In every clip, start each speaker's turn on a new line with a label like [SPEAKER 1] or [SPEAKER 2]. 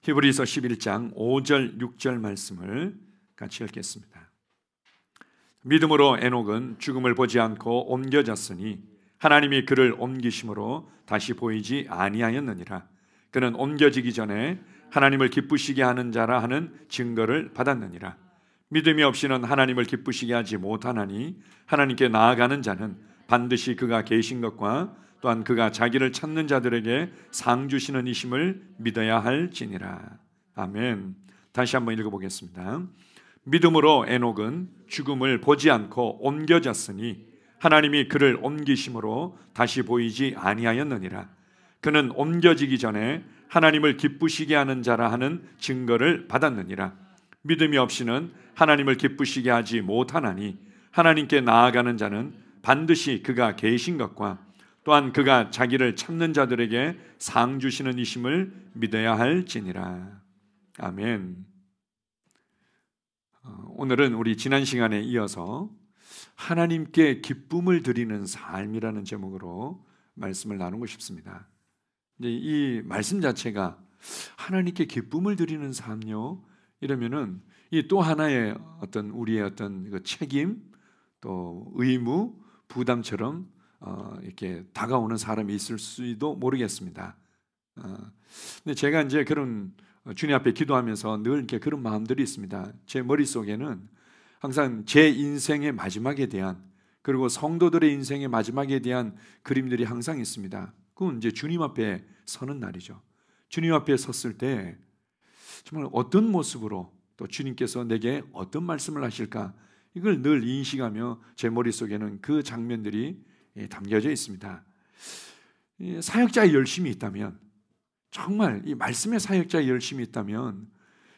[SPEAKER 1] 히브리서 11장 5절 6절 말씀을 같이 읽겠습니다. 믿음으로 에녹은 죽음을 보지 않고 옮겨졌으니 하나님이 그를 옮기심으로 다시 보이지 아니하였느니라. 그는 옮겨지기 전에 하나님을 기쁘시게 하는 자라 하는 증거를 받았느니라. 믿음이 없이는 하나님을 기쁘시게 하지 못하나니 하나님께 나아가는 자는 반드시 그가 계신 것과 또한 그가 자기를 찾는 자들에게 상 주시는 이심을 믿어야 할지니라. 아멘. 다시 한번 읽어보겠습니다. 믿음으로 에녹은 죽음을 보지 않고 옮겨졌으니 하나님이 그를 옮기심으로 다시 보이지 아니하였느니라. 그는 옮겨지기 전에 하나님을 기쁘시게 하는 자라 하는 증거를 받았느니라. 믿음이 없이는 하나님을 기쁘시게 하지 못하나니 하나님께 나아가는 자는 반드시 그가 계신 것과 또한 그가 자기를 찾는 자들에게 상 주시는 이심을 믿어야 할지니라. 아멘. 오늘은 우리 지난 시간에 이어서 하나님께 기쁨을 드리는 삶이라는 제목으로 말씀을 나누고 싶습니다. 이 말씀 자체가 하나님께 기쁨을 드리는 삶요, 이러면은 이 또 하나의 어떤 우리의 어떤 그 책임, 또 의무, 부담처럼 이렇게 다가오는 사람이 있을 수도 모르겠습니다. 근데 제가 이제 그런 주님 앞에 기도하면서 늘 이렇게 그런 마음들이 있습니다. 제 머릿속에는 항상 제 인생의 마지막에 대한, 그리고 성도들의 인생의 마지막에 대한 그림들이 항상 있습니다. 그건 이제 주님 앞에 서는 날이죠. 주님 앞에 섰을 때 정말 어떤 모습으로 또 주님께서 내게 어떤 말씀을 하실까, 이걸 늘 인식하며 제 머릿속에는 그 장면들이 담겨져 있습니다. 사역자의 열심이 있다면, 정말 이 말씀의 사역자의 열심이 있다면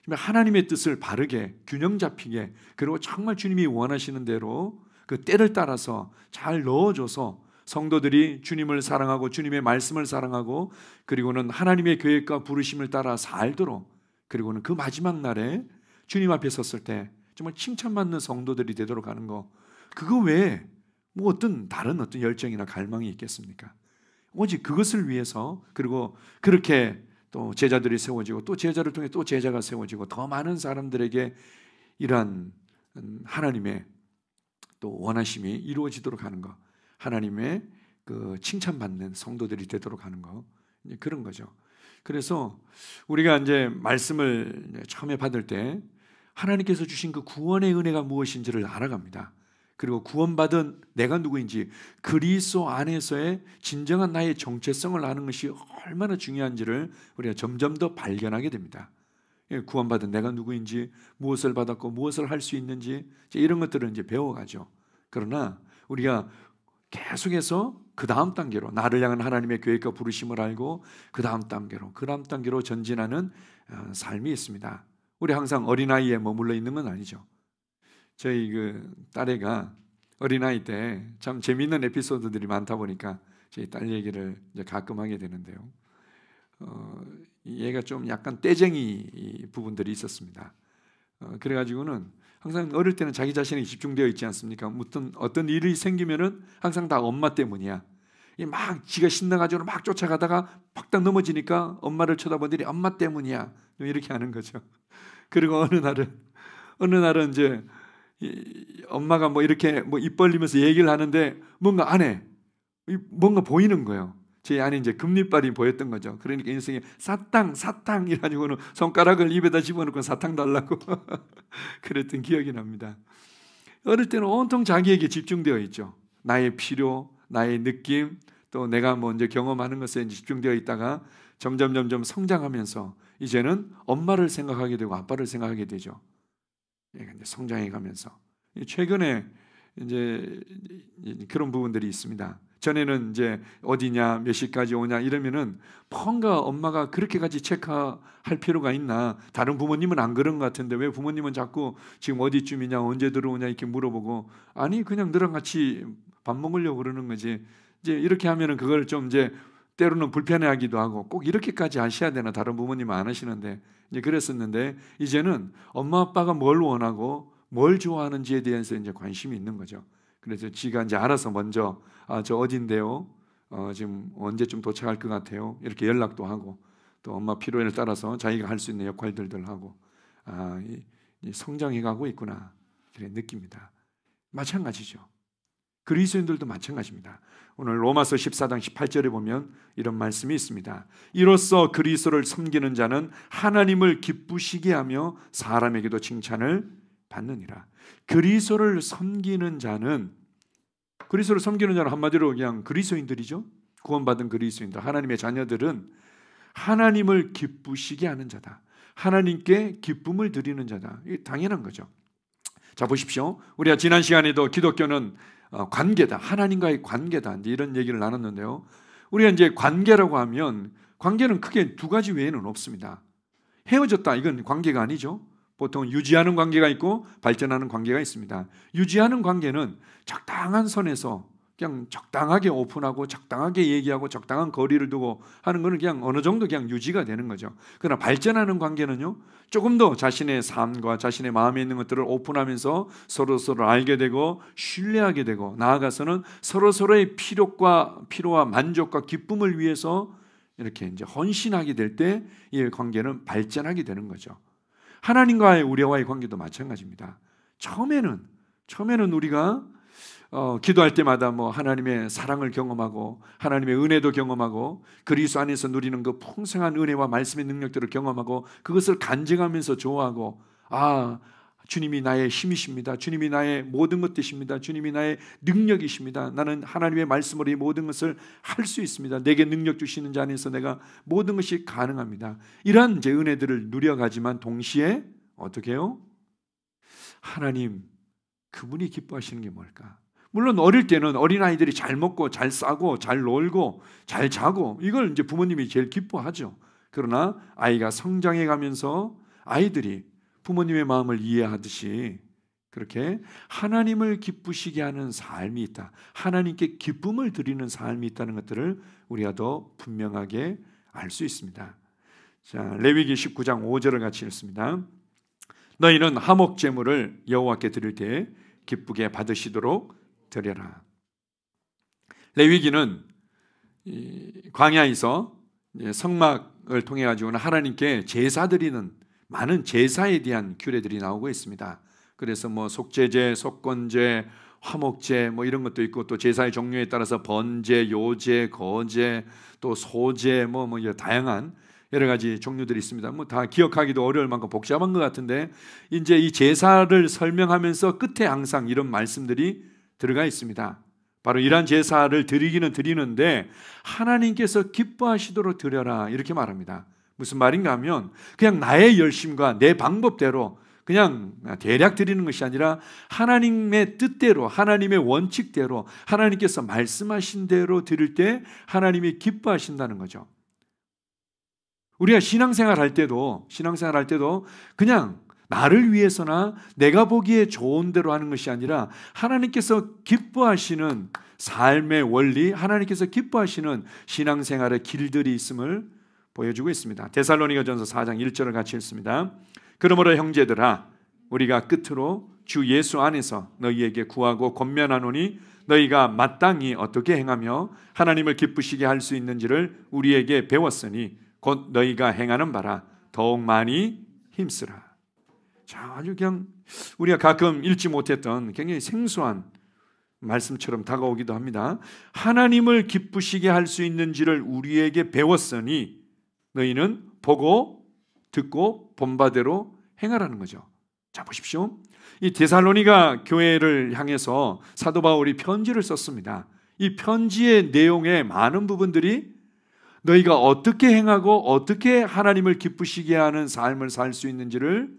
[SPEAKER 1] 하나님의 뜻을 바르게 균형 잡히게, 그리고 정말 주님이 원하시는 대로 그 때를 따라서 잘 넣어줘서 성도들이 주님을 사랑하고 주님의 말씀을 사랑하고, 그리고는 하나님의 계획과 부르심을 따라 살도록, 그리고는 그 마지막 날에 주님 앞에 섰을 때 정말 칭찬받는 성도들이 되도록 하는 거, 그거 외에 뭐 어떤 다른 어떤 열정이나 갈망이 있겠습니까? 오직 그것을 위해서, 그리고 그렇게 또 제자들이 세워지고 또 제자를 통해 또 제자가 세워지고 더 많은 사람들에게 이러한 하나님의 또 원하심이 이루어지도록 하는 것, 하나님의 그 칭찬받는 성도들이 되도록 하는 것, 그런 거죠. 그래서 우리가 이제 말씀을 처음에 받을 때 하나님께서 주신 그 구원의 은혜가 무엇인지를 알아갑니다. 그리고 구원받은 내가 누구인지, 그리스도 안에서의 진정한 나의 정체성을 아는 것이 얼마나 중요한지를 우리가 점점 더 발견하게 됩니다. 구원받은 내가 누구인지, 무엇을 받았고 무엇을 할 수 있는지, 이런 것들을 이제 배워가죠. 그러나 우리가 계속해서 그 다음 단계로, 나를 향한 하나님의 계획과 부르심을 알고 그 다음 단계로 전진하는 삶이 있습니다. 우리 항상 어린아이에 머물러 있는 건 아니죠. 저희 그 딸애가 어린아이 때 참 재미있는 에피소드들이 많다 보니까 저희 딸 얘기를 이제 가끔 하게 되는데요. 얘가 좀 약간 떼쟁이 부분들이 있었습니다. 그래가지고는 항상 어릴 때는 자기 자신에 집중되어 있지 않습니까? 어떤 일이 생기면은 항상 다 엄마 때문이야. 막 지가 신나가지고 막 쫓아가다가 팍딱 넘어지니까 엄마를 쳐다보더니 엄마 때문이야, 이렇게 하는 거죠. 그리고 어느 날은 이제 엄마가 뭐 이렇게 뭐 입 벌리면서 얘기를 하는데 뭔가 안에 뭔가 보이는 거예요. 제 안에 이제 금리빨이 보였던 거죠. 그러니까 인생에 사탕 이래가지고는 손가락을 입에다 집어넣고 사탕 달라고 그랬던 기억이 납니다. 어릴 때는 온통 자기에게 집중되어 있죠. 나의 필요, 나의 느낌, 또 내가 먼저 경험하는 것에 집중되어 있다가 점점 성장하면서 이제는 엄마를 생각하게 되고 아빠를 생각하게 되죠. 이제 성장해 가면서 최근에 이제 그런 부분들이 있습니다. 전에는 이제 어디냐, 몇 시까지 오냐 이러면은 뭔가 엄마가 그렇게까지 체크할 필요가 있나? 다른 부모님은 안 그런 것 같은데 왜 부모님은 자꾸 지금 어디쯤이냐, 언제 들어오냐 이렇게 물어보고, 아니 그냥 너랑 같이 밥 먹으려고 그러는 거지. 이제 이렇게 하면은 그걸 좀 이제 때로는 불편해하기도 하고, 꼭 이렇게까지 하셔야 되나? 다른 부모님은 안 하시는데 이제 그랬었는데, 이제는 엄마 아빠가 뭘 원하고 뭘 좋아하는지에 대해서 이제 관심이 있는 거죠. 그래서 지가 이제 알아서 먼저 저 어딘데요? 지금 언제쯤 도착할 것 같아요? 이렇게 연락도 하고, 또 엄마 필요에 따라서 자기가 할 수 있는 역할들을 하고 성장해가고 있구나 그래 느낍니다. 마찬가지죠. 그리스도인들도 마찬가지입니다. 오늘 로마서 14장 18절에 보면 이런 말씀이 있습니다. 이로써 그리스도를 섬기는 자는 하나님을 기쁘시게 하며 사람에게도 칭찬을 받느니라. 그리스도를 섬기는 자는 한마디로 그냥 그리스도인들이죠. 구원받은 그리스도인들, 하나님의 자녀들은 하나님을 기쁘시게 하는 자다. 하나님께 기쁨을 드리는 자다. 이게 당연한 거죠. 자, 보십시오. 우리가 지난 시간에도 기독교는 관계다. 하나님과의 관계다. 이런 얘기를 나눴는데요. 우리가 이제 관계라고 하면 관계는 크게 두 가지 외에는 없습니다. 헤어졌다. 이건 관계가 아니죠. 보통 유지하는 관계가 있고 발전하는 관계가 있습니다. 유지하는 관계는 적당한 선에서 그냥 적당하게 오픈하고 적당하게 얘기하고 적당한 거리를 두고 하는 것은 그냥 어느 정도 그냥 유지가 되는 거죠. 그러나 발전하는 관계는요, 조금 더 자신의 삶과 자신의 마음에 있는 것들을 오픈하면서 서로서로 알게 되고 신뢰하게 되고 나아가서는 서로서로의 필요와 만족과 기쁨을 위해서 이렇게 이제 헌신하게 될 때 이 관계는 발전하게 되는 거죠. 하나님과의 우리와의 관계도 마찬가지입니다. 처음에는 우리가 기도할 때마다 뭐 하나님의 사랑을 경험하고 하나님의 은혜도 경험하고 그리스도 안에서 누리는 그 풍성한 은혜와 말씀의 능력들을 경험하고 그것을 간증하면서 좋아하고 주님이 나의 힘이십니다. 주님이 나의 모든 것 되십니다. 주님이 나의 능력이십니다. 나는 하나님의 말씀으로 이 모든 것을 할 수 있습니다. 내게 능력 주시는 자 안에서 내가 모든 것이 가능합니다. 이러한 이제 은혜들을 누려가지만 동시에 어떻게 해요? 하나님 그분이 기뻐하시는 게 뭘까? 물론 어릴 때는 어린아이들이 잘 먹고 잘 싸고 잘 놀고 잘 자고 이걸 이제 부모님이 제일 기뻐하죠. 그러나 아이가 성장해 가면서 아이들이 부모님의 마음을 이해하듯이 그렇게 하나님을 기쁘시게 하는 삶이 있다. 하나님께 기쁨을 드리는 삶이 있다는 것들을 우리가 더 분명하게 알 수 있습니다. 자, 레위기 19장 5절을 같이 읽습니다. 너희는 화목 제물을 여호와께 드릴 때 기쁘게 받으시도록 드려라. 레위기는 광야에서 성막을 통해 가지고는 하나님께 제사 드리는 많은 제사에 대한 규례들이 나오고 있습니다. 그래서 뭐 속죄제, 속건제, 화목제 뭐 이런 것도 있고 또 제사의 종류에 따라서 번제, 요제, 거제, 또 소제 뭐 다양한 여러 가지 종류들이 있습니다. 뭐 다 기억하기도 어려울 만큼 복잡한 것 같은데 이제 이 제사를 설명하면서 끝에 항상 이런 말씀들이 들어가 있습니다. 바로 이러한 제사를 드리기는 드리는데 하나님께서 기뻐하시도록 드려라 이렇게 말합니다. 무슨 말인가 하면 그냥 나의 열심과 내 방법대로 그냥 대략 드리는 것이 아니라 하나님의 뜻대로 하나님의 원칙대로 하나님께서 말씀하신 대로 드릴 때 하나님이 기뻐하신다는 거죠. 우리가 신앙생활 할 때도 그냥 나를 위해서나 내가 보기에 좋은 대로 하는 것이 아니라 하나님께서 기뻐하시는 삶의 원리, 하나님께서 기뻐하시는 신앙생활의 길들이 있음을 보여주고 있습니다. 데살로니가전서 4장 1절을 같이 읽습니다. 그러므로 형제들아 우리가 끝으로 주 예수 안에서 너희에게 구하고 권면하노니 너희가 마땅히 어떻게 행하며 하나님을 기쁘시게 할 수 있는지를 우리에게 배웠으니 곧 너희가 행하는 바라 더욱 많이 힘쓰라. 자, 아주 그냥 우리가 가끔 읽지 못했던 굉장히 생소한 말씀처럼 다가오기도 합니다. 하나님을 기쁘시게 할 수 있는지를 우리에게 배웠으니 너희는 보고 듣고 본바대로 행하라는 거죠. 자, 보십시오. 이 데살로니가 교회를 향해서 사도 바울이 편지를 썼습니다. 이 편지의 내용의 많은 부분들이 너희가 어떻게 행하고 어떻게 하나님을 기쁘시게 하는 삶을 살 수 있는지를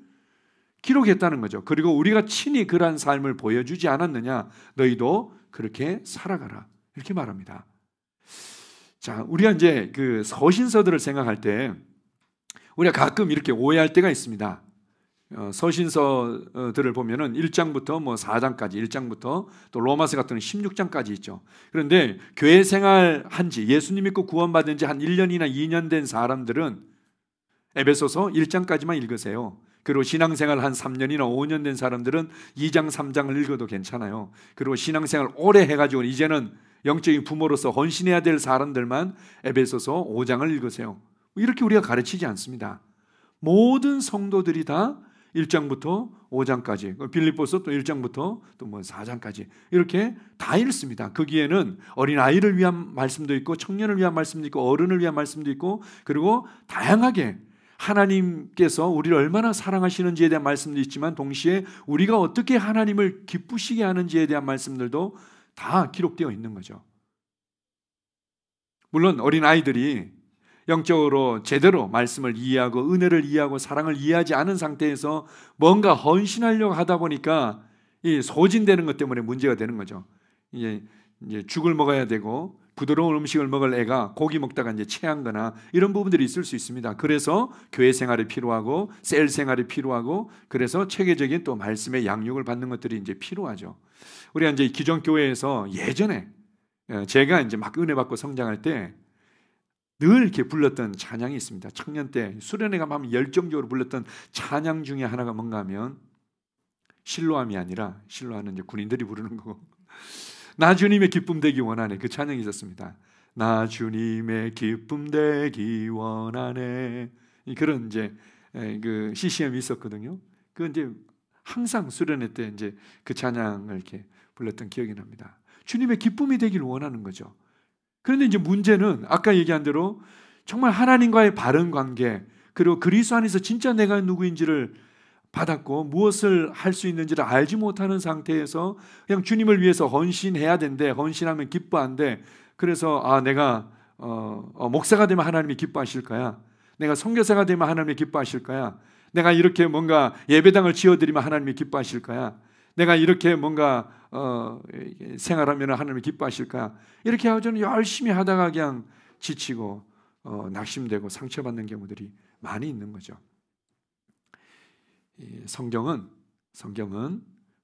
[SPEAKER 1] 기록했다는 거죠. 그리고 우리가 친히 그러한 삶을 보여주지 않았느냐? 너희도 그렇게 살아가라. 이렇게 말합니다. 자, 우리가 이제 그 서신서들을 생각할 때 우리가 가끔 이렇게 오해할 때가 있습니다. 서신서들을 보면은 1장부터 뭐 4장까지 1장부터 또 로마서 같은 16장까지 있죠. 그런데 교회 생활한 지 예수님 믿고 구원받은 지 한 1년이나 2년 된 사람들은 에베소서 1장까지만 읽으세요. 그리고 신앙생활 한 3년이나 5년 된 사람들은 2장 3장을 읽어도 괜찮아요. 그리고 신앙생활 오래 해가지고 이제는 영적인 부모로서 헌신해야 될 사람들만 에베소서 5장을 읽으세요. 이렇게 우리가 가르치지 않습니다. 모든 성도들이 다 1장부터 5장까지, 빌립보서 또 1장부터 또 뭐 4장까지 이렇게 다 읽습니다. 거기에는 어린아이를 위한 말씀도 있고 청년을 위한 말씀도 있고 어른을 위한 말씀도 있고 그리고 다양하게 하나님께서 우리를 얼마나 사랑하시는지에 대한 말씀도 있지만 동시에 우리가 어떻게 하나님을 기쁘시게 하는지에 대한 말씀들도 다 기록되어 있는 거죠. 물론 어린아이들이 영적으로 제대로 말씀을 이해하고 은혜를 이해하고 사랑을 이해하지 않은 상태에서 뭔가 헌신하려고 하다 보니까 이 소진되는 것 때문에 문제가 되는 거죠. 이제 죽을 먹어야 되고 부드러운 음식을 먹을 애가 고기 먹다가 이제 체한 거나 이런 부분들이 있을 수 있습니다. 그래서 교회 생활이 필요하고 셀 생활이 필요하고 그래서 체계적인 또 말씀의 양육을 받는 것들이 이제 필요하죠. 우리가 이제 기존 교회에서 예전에 제가 이제 막 은혜 받고 성장할 때 늘 이렇게 불렀던 찬양이 있습니다. 청년 때 수련회 가면 열정적으로 불렀던 찬양 중에 하나가 뭔가 하면 실로암이 아니라 실로암은 이제 군인들이 부르는 거고 나 주님의 기쁨 되기 원하네 그 찬양이 있었습니다. 나 주님의 기쁨 되기 원하네 그런 이제 그 CCM이 있었거든요. 그 이제 항상 수련회 때 이제 그 찬양을 이렇게 불렀던 기억이 납니다. 주님의 기쁨이 되기를 원하는 거죠. 그런데 이제 문제는 아까 얘기한 대로 정말 하나님과의 바른 관계 그리고 그리스도 안에서 진짜 내가 누구인지를 받았고 무엇을 할 수 있는지를 알지 못하는 상태에서 그냥 주님을 위해서 헌신해야 된대. 헌신하면 기뻐한대. 그래서 내가 목사가 되면 하나님이 기뻐하실 거야. 내가 선교사가 되면 하나님이 기뻐하실 거야. 내가 이렇게 뭔가 예배당을 지어드리면 하나님이 기뻐하실 거야. 내가 이렇게 뭔가 생활하면 하나님이 기뻐하실 거야. 이렇게 하고 저는 열심히 하다가 그냥 지치고 낙심되고 상처받는 경우들이 많이 있는 거죠. 성경은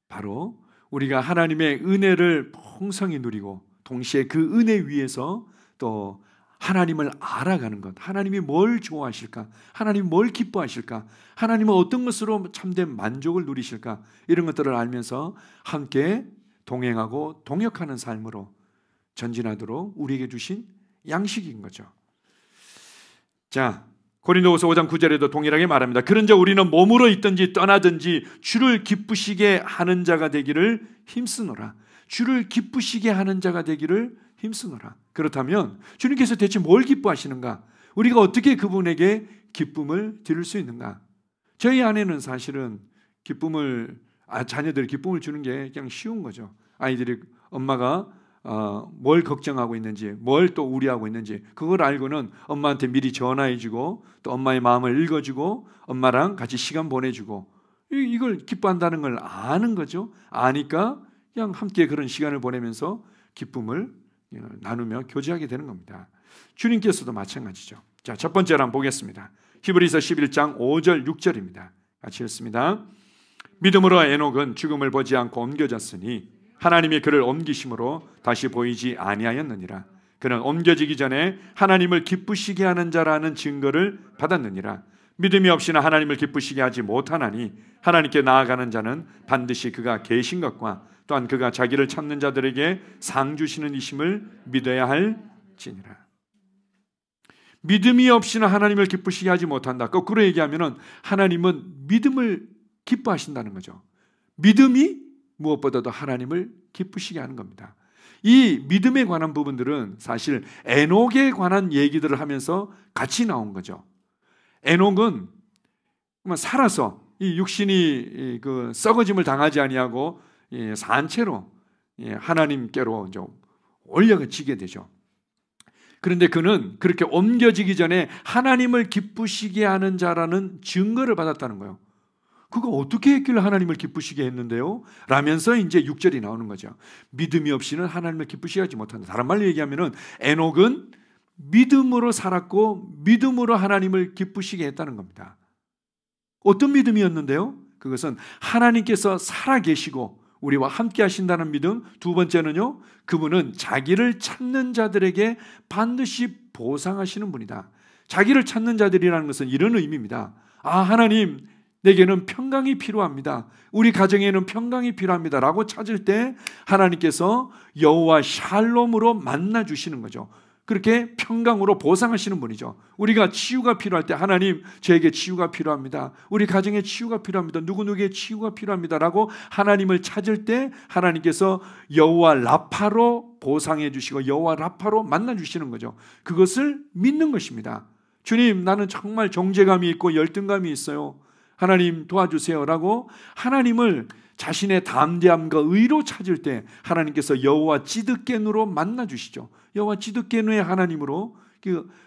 [SPEAKER 1] 바로 우리가 하나님의 은혜를 풍성히 누리고 동시에 그 은혜 위에서 또 하나님을 알아가는 것, 하나님이 뭘 좋아하실까, 하나님이 뭘 기뻐하실까, 하나님은 어떤 것으로 참된 만족을 누리실까 이런 것들을 알면서 함께 동행하고 동역하는 삶으로 전진하도록 우리에게 주신 양식인 거죠. 자, 고린도후서 5장 9절에도 동일하게 말합니다. 그런즉 우리는 몸으로 있든지 떠나든지 주를 기쁘시게 하는 자가 되기를 힘쓰노라. 주를 기쁘시게 하는 자가 되기를 힘쓰노라. 그렇다면 주님께서 대체 뭘 기뻐하시는가? 우리가 어떻게 그분에게 기쁨을 드릴 수 있는가? 저희 아내는 사실은 자녀들이 기쁨을 주는 게 그냥 쉬운 거죠. 아이들이 엄마가 뭘 걱정하고 있는지, 뭘 또 우려하고 있는지 그걸 알고는 엄마한테 미리 전화해주고 또 엄마의 마음을 읽어주고 엄마랑 같이 시간 보내주고 이걸 기뻐한다는 걸 아는 거죠. 아니까 그냥 함께 그런 시간을 보내면서 기쁨을 나누며 교제하게 되는 겁니다. 주님께서도 마찬가지죠. 자, 첫 번째로 한번 보겠습니다. 히브리서 11장 5절 6절입니다. 같이 읽습니다. 믿음으로 에녹은 죽음을 보지 않고 옮겨졌으니 하나님이 그를 옮기심으로 다시 보이지 아니하였느니라. 그는 옮겨지기 전에 하나님을 기쁘시게 하는 자라는 증거를 받았느니라. 믿음이 없이는 하나님을 기쁘시게 하지 못하나니 하나님께 나아가는 자는 반드시 그가 계신 것과 또한 그가 자기를 찾는 자들에게 상 주시는 이심을 믿어야 할지니라. 믿음이 없이는 하나님을 기쁘시게 하지 못한다. 거꾸로 얘기하면 하나님은 믿음을 기뻐하신다는 거죠. 믿음이 무엇보다도 하나님을 기쁘시게 하는 겁니다. 이 믿음에 관한 부분들은 사실 에녹에 관한 얘기들을 하면서 같이 나온 거죠. 에녹은 살아서 이 육신이 그 썩어짐을 당하지 아니하고 산채로 하나님께로 올려지게 되죠. 그런데 그는 그렇게 옮겨지기 전에 하나님을 기쁘시게 하는 자라는 증거를 받았다는 거예요. 그거 어떻게 했길래 하나님을 기쁘시게 했는데요? 라면서 이제 6절이 나오는 거죠. 믿음이 없이는 하나님을 기쁘시게 하지 못한다. 다른 말로 얘기하면 에녹은 믿음으로 살았고 믿음으로 하나님을 기쁘시게 했다는 겁니다. 어떤 믿음이었는데요? 그것은 하나님께서 살아계시고 우리와 함께 하신다는 믿음. 두 번째는요, 그분은 자기를 찾는 자들에게 반드시 보상하시는 분이다. 자기를 찾는 자들이라는 것은 이런 의미입니다. 하나님, 내게는 평강이 필요합니다. 우리 가정에는 평강이 필요합니다. 라고 찾을 때 하나님께서 여호와 샬롬으로 만나주시는 거죠. 그렇게 평강으로 보상하시는 분이죠. 우리가 치유가 필요할 때 하나님 저에게 치유가 필요합니다. 우리 가정에 치유가 필요합니다. 누구누구의 치유가 필요합니다 라고 하나님을 찾을 때 하나님께서 여호와 라파로 보상해 주시고 여호와 라파로 만나 주시는 거죠. 그것을 믿는 것입니다. 주님, 나는 정말 정죄감이 있고 열등감이 있어요. 하나님 도와주세요 라고 하나님을 자신의 담대함과 의로 찾을 때 하나님께서 여호와 찌드겐으로 만나 주시죠. 여호와 찌드겐의 하나님으로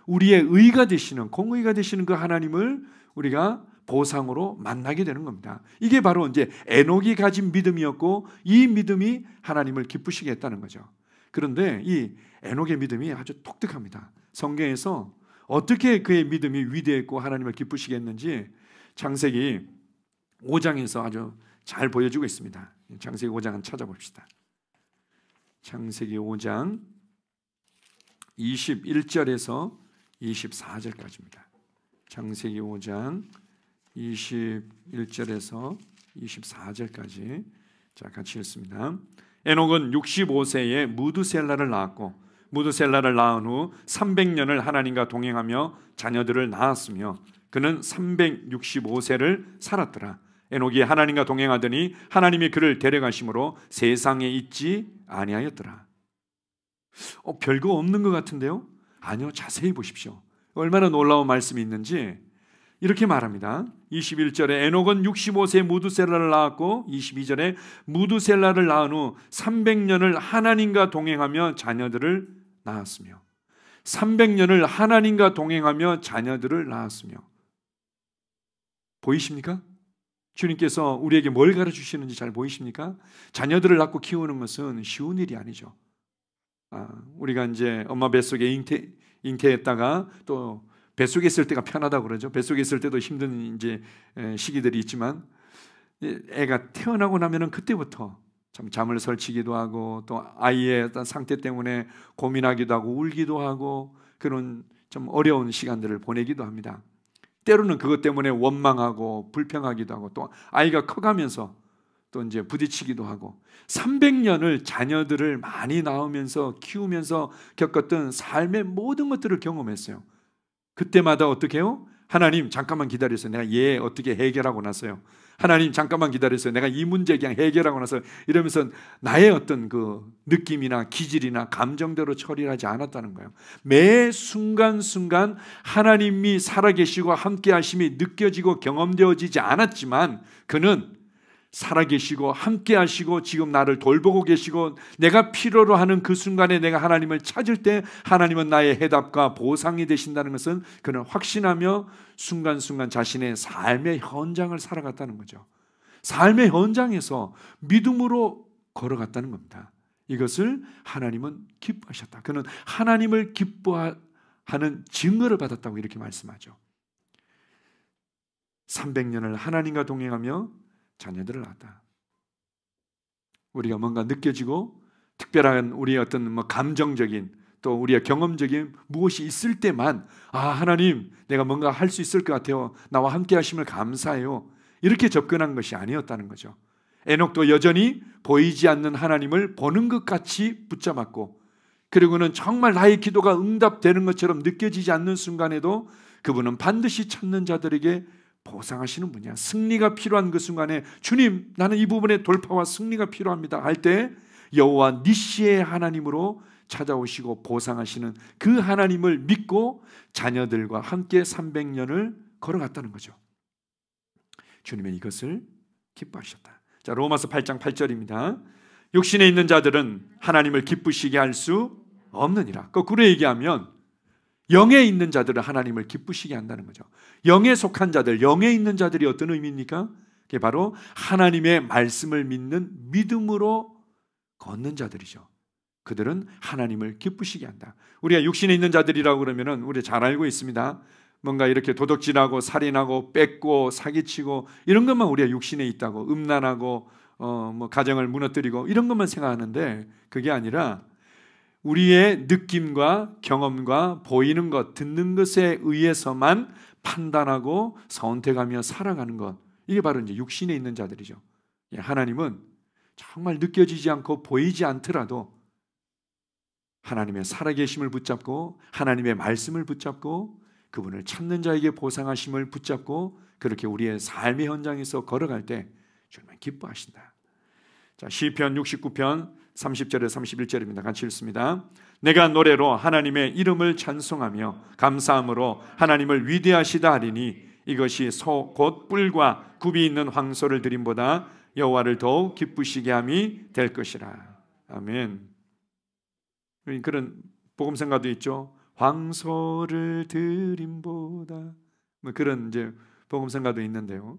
[SPEAKER 1] 우리의 의가 되시는, 공의가 되시는 그 하나님을 우리가 보상으로 만나게 되는 겁니다. 이게 바로 이제 에녹이 가진 믿음이었고 이 믿음이 하나님을 기쁘시게 했다는 거죠. 그런데 이 에녹의 믿음이 아주 독특합니다. 성경에서 어떻게 그의 믿음이 위대했고 하나님을 기쁘시게 했는지 창세기 5장에서 아주 잘 보여주고 있습니다. 창세기 5장 한번 찾아봅시다. 창세기 5장 21절에서 24절까지입니다. 창세기 5장 21절에서 24절까지 자, 같이 읽습니다. 에녹은 65세에 무드셀라를 낳았고 무드셀라를 낳은 후 300년을 하나님과 동행하며 자녀들을 낳았으며 그는 365세를 살았더라. 에녹이 하나님과 동행하더니 하나님이 그를 데려가심으로 세상에 있지 아니하였더라. 별거 없는 것 같은데요? 아니요, 자세히 보십시오. 얼마나 놀라운 말씀이 있는지 이렇게 말합니다. 21절에 에녹은 65세 무드셀라를 낳았고 22절에 무드셀라를 낳은 후 300년을 하나님과 동행하며 자녀들을 낳았으며 300년을 하나님과 동행하며 자녀들을 낳았으며 보이십니까? 주님께서 우리에게 뭘 가르쳐주시는지 잘 보이십니까? 자녀들을 낳고 키우는 것은 쉬운 일이 아니죠. 우리가 이제 엄마 뱃속에 잉태했다가 또 뱃속에 있을 때가 편하다고 그러죠. 뱃속에 있을 때도 힘든 이제 시기들이 있지만 애가 태어나고 나면은 그때부터 참 잠을 설치기도 하고 또 아이의 어떤 상태 때문에 고민하기도 하고 울기도 하고 그런 좀 어려운 시간들을 보내기도 합니다. 때로는 그것 때문에 원망하고 불평하기도 하고 또 아이가 커가면서 또 이제 부딪히기도 하고 300년을 자녀들을 많이 낳으면서 키우면서 겪었던 삶의 모든 것들을 경험했어요. 그때마다 어떻게 해요? 하나님 잠깐만 기다리세요. 내가 얘 어떻게 해결하고 나서요. 하나님 잠깐만 기다리세요. 내가 이 문제 그냥 해결하고 나서 이러면서 나의 어떤 그 느낌이나 기질이나 감정대로 처리하지 않았다는 거예요. 매 순간순간 하나님이 살아계시고 함께 하심이 느껴지고 경험되어지지 않았지만 그는 살아계시고 함께 하시고 지금 나를 돌보고 계시고 내가 필요로 하는 그 순간에 내가 하나님을 찾을 때 하나님은 나의 해답과 보상이 되신다는 것은 그는 확신하며 순간순간 자신의 삶의 현장을 살아갔다는 거죠. 삶의 현장에서 믿음으로 걸어갔다는 겁니다. 이것을 하나님은 기뻐하셨다. 그는 하나님을 기뻐하는 증거를 받았다고 이렇게 말씀하죠. 300년을 하나님과 동행하며 자녀들을 낳았다. 우리가 뭔가 느껴지고 특별한 우리의 어떤 감정적인 또 우리의 경험적인 무엇이 있을 때만 하나님 내가 뭔가 할 수 있을 것 같아요. 나와 함께 하심을 감사해요. 이렇게 접근한 것이 아니었다는 거죠. 에녹도 여전히 보이지 않는 하나님을 보는 것 같이 붙잡았고 그리고는 정말 나의 기도가 응답되는 것처럼 느껴지지 않는 순간에도 그분은 반드시 찾는 자들에게 보상하시는 분이야. 승리가 필요한 그 순간에 주님 나는 이 부분에 돌파와 승리가 필요합니다 할 때 여호와 니시의 하나님으로 찾아오시고 보상하시는 그 하나님을 믿고 자녀들과 함께 300년을 걸어갔다는 거죠. 주님은 이것을 기뻐하셨다. 자, 로마서 8장 8절입니다. 육신에 있는 자들은 하나님을 기쁘시게 할 수 없느니라. 거꾸로 얘기하면 영에 있는 자들은 하나님을 기쁘시게 한다는 거죠. 영에 속한 자들, 영에 있는 자들이 어떤 의미입니까? 그게 바로 하나님의 말씀을 믿는 믿음으로 걷는 자들이죠. 그들은 하나님을 기쁘시게 한다. 우리가 육신에 있는 자들이라고 그러면은 우리 잘 알고 있습니다. 뭔가 이렇게 도둑질하고 살인하고 뺏고 사기치고 이런 것만 우리가 육신에 있다고 음란하고 가정을 무너뜨리고 이런 것만 생각하는데 그게 아니라 우리의 느낌과 경험과 보이는 것, 듣는 것에 의해서만 판단하고 선택하며 살아가는 것, 이게 바로 이제 육신에 있는 자들이죠. 하나님은 정말 느껴지지 않고 보이지 않더라도 하나님의 살아계심을 붙잡고 하나님의 말씀을 붙잡고 그분을 찾는 자에게 보상하심을 붙잡고 그렇게 우리의 삶의 현장에서 걸어갈 때 주님은 기뻐하신다. 자, 시편 69편 30절에 31절입니다. 같이 읽습니다. 내가 노래로 하나님의 이름을 찬송하며 감사함으로 하나님을 위대하시다 하리니 이것이 소 곧 뿔과 굽이 있는 황소를 드림보다 여호와를 더욱 기쁘시게 함이 될 것이라. 아멘. 그런 복음성가도 있죠. 황소를 드림보다 뭐 그런 이제 복음성가도 있는데요.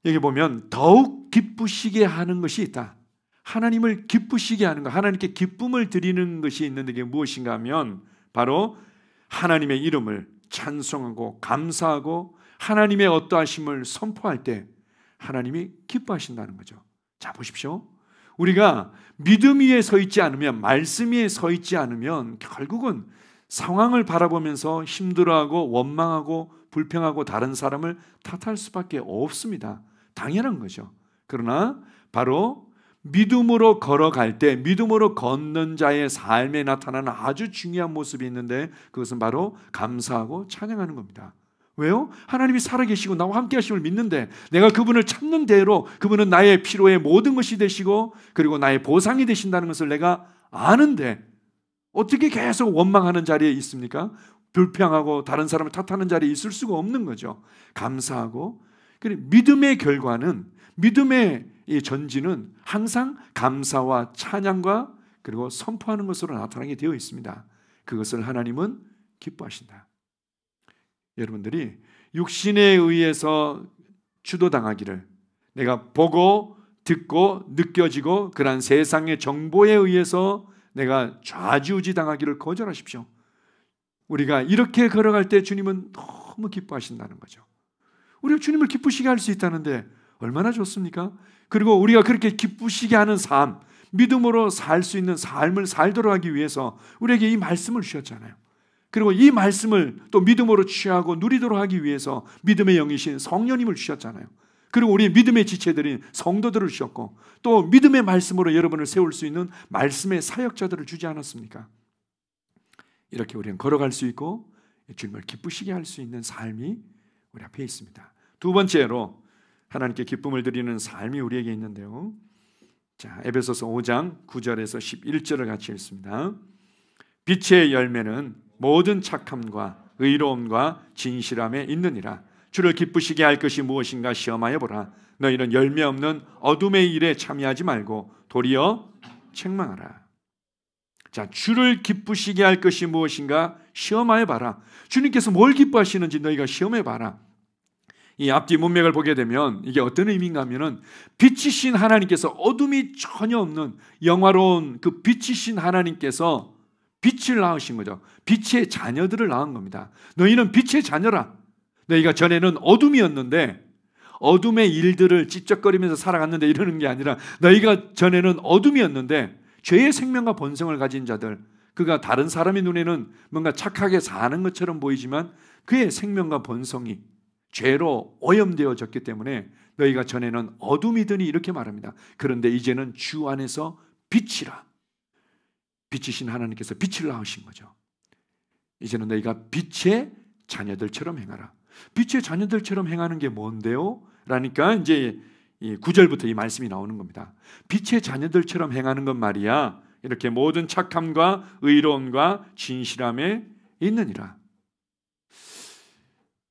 [SPEAKER 1] 여기 보면 더욱 기쁘시게 하는 것이 있다. 하나님을 기쁘시게 하는 것, 하나님께 기쁨을 드리는 것이 있는데 이게 무엇인가 하면 바로 하나님의 이름을 찬송하고 감사하고 하나님의 어떠하심을 선포할 때 하나님이 기뻐하신다는 거죠. 자, 보십시오. 우리가 믿음 위에 서 있지 않으면, 말씀 위에 서 있지 않으면 결국은 상황을 바라보면서 힘들어하고 원망하고 불평하고 다른 사람을 탓할 수밖에 없습니다. 당연한 거죠. 그러나 바로 믿음으로 걸어갈 때 믿음으로 걷는 자의 삶에 나타나는 아주 중요한 모습이 있는데 그것은 바로 감사하고 찬양하는 겁니다. 왜요? 하나님이 살아계시고 나와 함께 하심을 믿는데 내가 그분을 찾는 대로 그분은 나의 피로의 모든 것이 되시고 그리고 나의 보상이 되신다는 것을 내가 아는데 어떻게 계속 원망하는 자리에 있습니까? 불평하고 다른 사람을 탓하는 자리에 있을 수가 없는 거죠. 감사하고 믿음의 결과는 믿음의 이 전진은 항상 감사와 찬양과 그리고 선포하는 것으로 나타나게 되어 있습니다. 그것을 하나님은 기뻐하신다. 여러분들이 육신에 의해서 주도당하기를 내가 보고 듣고 느껴지고 그러한 세상의 정보에 의해서 내가 좌지우지 당하기를 거절하십시오. 우리가 이렇게 걸어갈 때 주님은 너무 기뻐하신다는 거죠. 우리가 주님을 기쁘시게 할 수 있다는데 얼마나 좋습니까? 그리고 우리가 그렇게 기쁘시게 하는 삶, 믿음으로 살 수 있는 삶을 살도록 하기 위해서 우리에게 이 말씀을 주셨잖아요. 그리고 이 말씀을 또 믿음으로 취하고 누리도록 하기 위해서 믿음의 영이신 성령님을 주셨잖아요. 그리고 우리 믿음의 지체들인 성도들을 주셨고 또 믿음의 말씀으로 여러분을 세울 수 있는 말씀의 사역자들을 주지 않았습니까? 이렇게 우리는 걸어갈 수 있고 주님을 기쁘시게 할 수 있는 삶이 우리 앞에 있습니다. 두 번째로 하나님께 기쁨을 드리는 삶이 우리에게 있는데요. 자, 에베소서 5장 9절에서 11절을 같이 읽습니다. 빛의 열매는 모든 착함과 의로움과 진실함에 있느니라. 주를 기쁘시게 할 것이 무엇인가 시험하여 보라. 너희는 열매 없는 어둠의 일에 참여하지 말고 도리어 책망하라. 자, 주를 기쁘시게 할 것이 무엇인가 시험하여 봐라. 주님께서 뭘 기뻐하시는지 너희가 시험해 봐라. 이 앞뒤 문맥을 보게 되면 이게 어떤 의미인가 하면은 빛이신 하나님께서 어둠이 전혀 없는 영화로운 그 빛이신 하나님께서 빛을 낳으신 거죠. 빛의 자녀들을 낳은 겁니다. 너희는 빛의 자녀라. 너희가 전에는 어둠이었는데 어둠의 일들을 찝쩍거리면서 살아갔는데 이러는 게 아니라 너희가 전에는 어둠이었는데 죄의 생명과 본성을 가진 자들, 그가 다른 사람의 눈에는 뭔가 착하게 사는 것처럼 보이지만 그의 생명과 본성이 죄로 오염되어졌기 때문에 너희가 전에는 어둠이더니 이렇게 말합니다. 그런데 이제는 주 안에서 빛이라. 빛이신 하나님께서 빛을 낳으신 거죠. 이제는 너희가 빛의 자녀들처럼 행하라. 빛의 자녀들처럼 행하는 게 뭔데요? 라니까 이제 이 9절부터 이 말씀이 나오는 겁니다. 빛의 자녀들처럼 행하는 건 말이야 이렇게 모든 착함과 의로움과 진실함에 있느니라.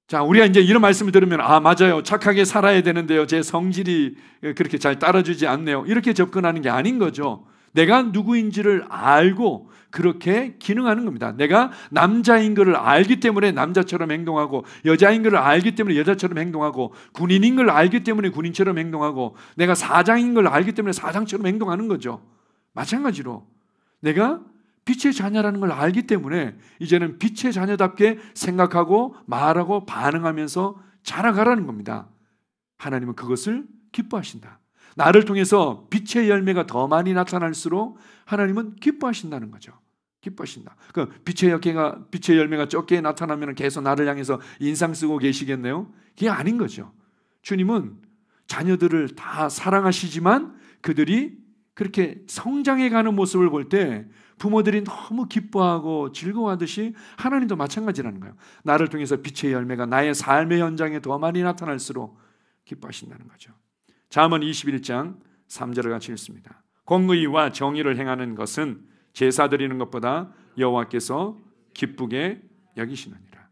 [SPEAKER 1] 자, 우리가 이제 이런 말씀을 들으면 아, 맞아요. 착하게 살아야 되는데요. 제 성질이 그렇게 잘 따라주지 않네요. 이렇게 접근하는 게 아닌 거죠. 내가 누구인지를 알고 그렇게 기능하는 겁니다. 내가 남자인 것을 알기 때문에 남자처럼 행동하고 여자인 것을 알기 때문에 여자처럼 행동하고 군인인 걸 알기 때문에 군인처럼 행동하고 내가 사장인 걸 알기 때문에 사장처럼 행동하는 거죠. 마찬가지로 내가 빛의 자녀라는 걸 알기 때문에 이제는 빛의 자녀답게 생각하고 말하고 반응하면서 자라가라는 겁니다. 하나님은 그것을 기뻐하신다. 나를 통해서 빛의 열매가 더 많이 나타날수록 하나님은 기뻐하신다는 거죠. 기뻐하신다. 그 빛의 열매가 적게 나타나면 계속 나를 향해서 인상 쓰고 계시겠네요? 그게 아닌 거죠. 주님은 자녀들을 다 사랑하시지만 그들이 그렇게 성장해가는 모습을 볼 때 부모들이 너무 기뻐하고 즐거워하듯이 하나님도 마찬가지라는 거예요. 나를 통해서 빛의 열매가 나의 삶의 현장에 더 많이 나타날수록 기뻐하신다는 거죠. 잠언 21장 3절을 같이 읽습니다. 공의와 정의를 행하는 것은 제사 드리는 것보다 여호와께서 기쁘게 여기시느니라.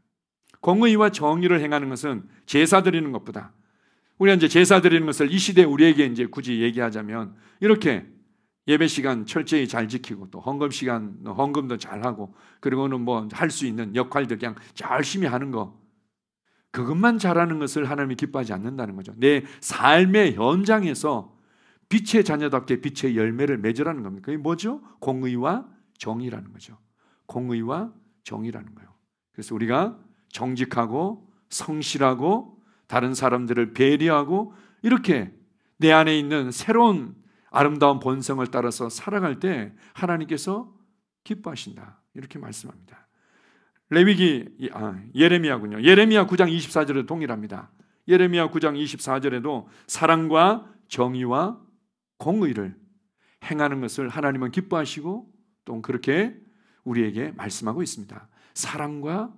[SPEAKER 1] 공의와 정의를 행하는 것은 제사 드리는 것보다, 우리가 이제 제사 드리는 것을 이 시대에 우리에게 이제 굳이 얘기하자면 이렇게 예배 시간 철저히 잘 지키고 또 헌금 시간 헌금도 잘 하고 그리고는 뭐 할 수 있는 역할들 그냥 열심히 하는 거, 그것만 잘하는 것을 하나님이 기뻐하지 않는다는 거죠. 내 삶의 현장에서 빛의 자녀답게 빛의 열매를 맺으라는 겁니다. 그게 뭐죠? 공의와 정의라는 거죠. 공의와 정의라는 거예요. 그래서 우리가 정직하고 성실하고 다른 사람들을 배려하고 이렇게 내 안에 있는 새로운 아름다운 본성을 따라서 살아갈 때 하나님께서 기뻐하신다, 이렇게 말씀합니다. 예레미야군요. 예레미야 9장 24절에 동일합니다. 예레미야 9장 24절에도 사랑과 정의와 공의를 행하는 것을 하나님은 기뻐하시고 또 그렇게 우리에게 말씀하고 있습니다. 사랑과